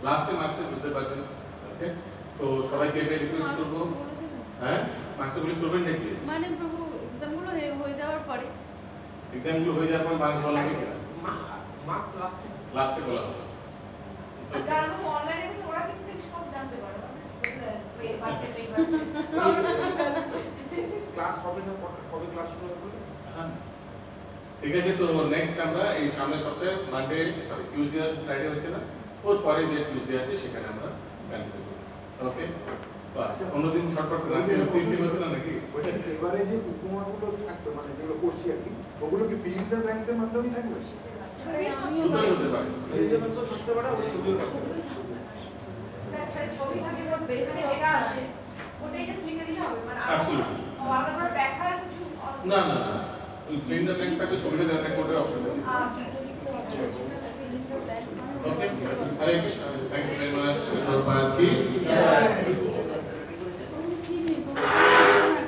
লাস্টে মার্কসে বুঝতে পারবেন। ওকে, তো সবাইকে এটা রিকোয়েস্ট করবো, হ্যাঁ মার্কসগুলো করবেন নাকি? মানে প্রভু এক্সামগুলো হয়ে যাওয়ার পরে, এক্সামগুলো হয়ে যাওয়ার পর মার্কস বলা হবে কিনা? মার্কস লাস্টে লাস্টে বলা হবে। যারা অনলাইনে ওরা কিন্তু সব জানতে পারে, ক্লাস হবে না, কবে ক্লাস শুরু হবে? হ্যাঁ, ঠিক আছে। তো নেক্সট আমরা এই সামনের সপ্তাহে মানডে সরি টিউসডে আর ফ্রাইডে হচ্ছে না, ওর পরে যে টিউসডে আছে সেখানে আমরা কন্টিনিউ করব। ওকে, তো আচ্ছা অন্যদিন শর্টকাট করে আজকে তিনটি হচ্ছে না নাকি? ওটা এবারে যে উপমাগুলো থাকবে মানে যেগুলো করছি আর কি, ওগুলো কি ফিল ইন দ্য ব্ল্যাঙ্কস এর মাধ্যমেই থাকবে? দুটোই হতে পারে। রিলেভেন্সও থাকতে পারে, ওই ছবিও থাকতে পারে। ছবি থাকে ওর বেসে যেটা আছে ওটাই জাস্ট লিখে দিলে হবে, মানে Absolutely. আলাদা করে ব্যাখ্যার কিছু না না না, ওই ফিল দ্য ব্ল্যাঙ্কস থাকলে ছবিটা দেওয়া থাকবে, ওটার অপশন থাকে। Okay, Hare Krishna, thank you very much.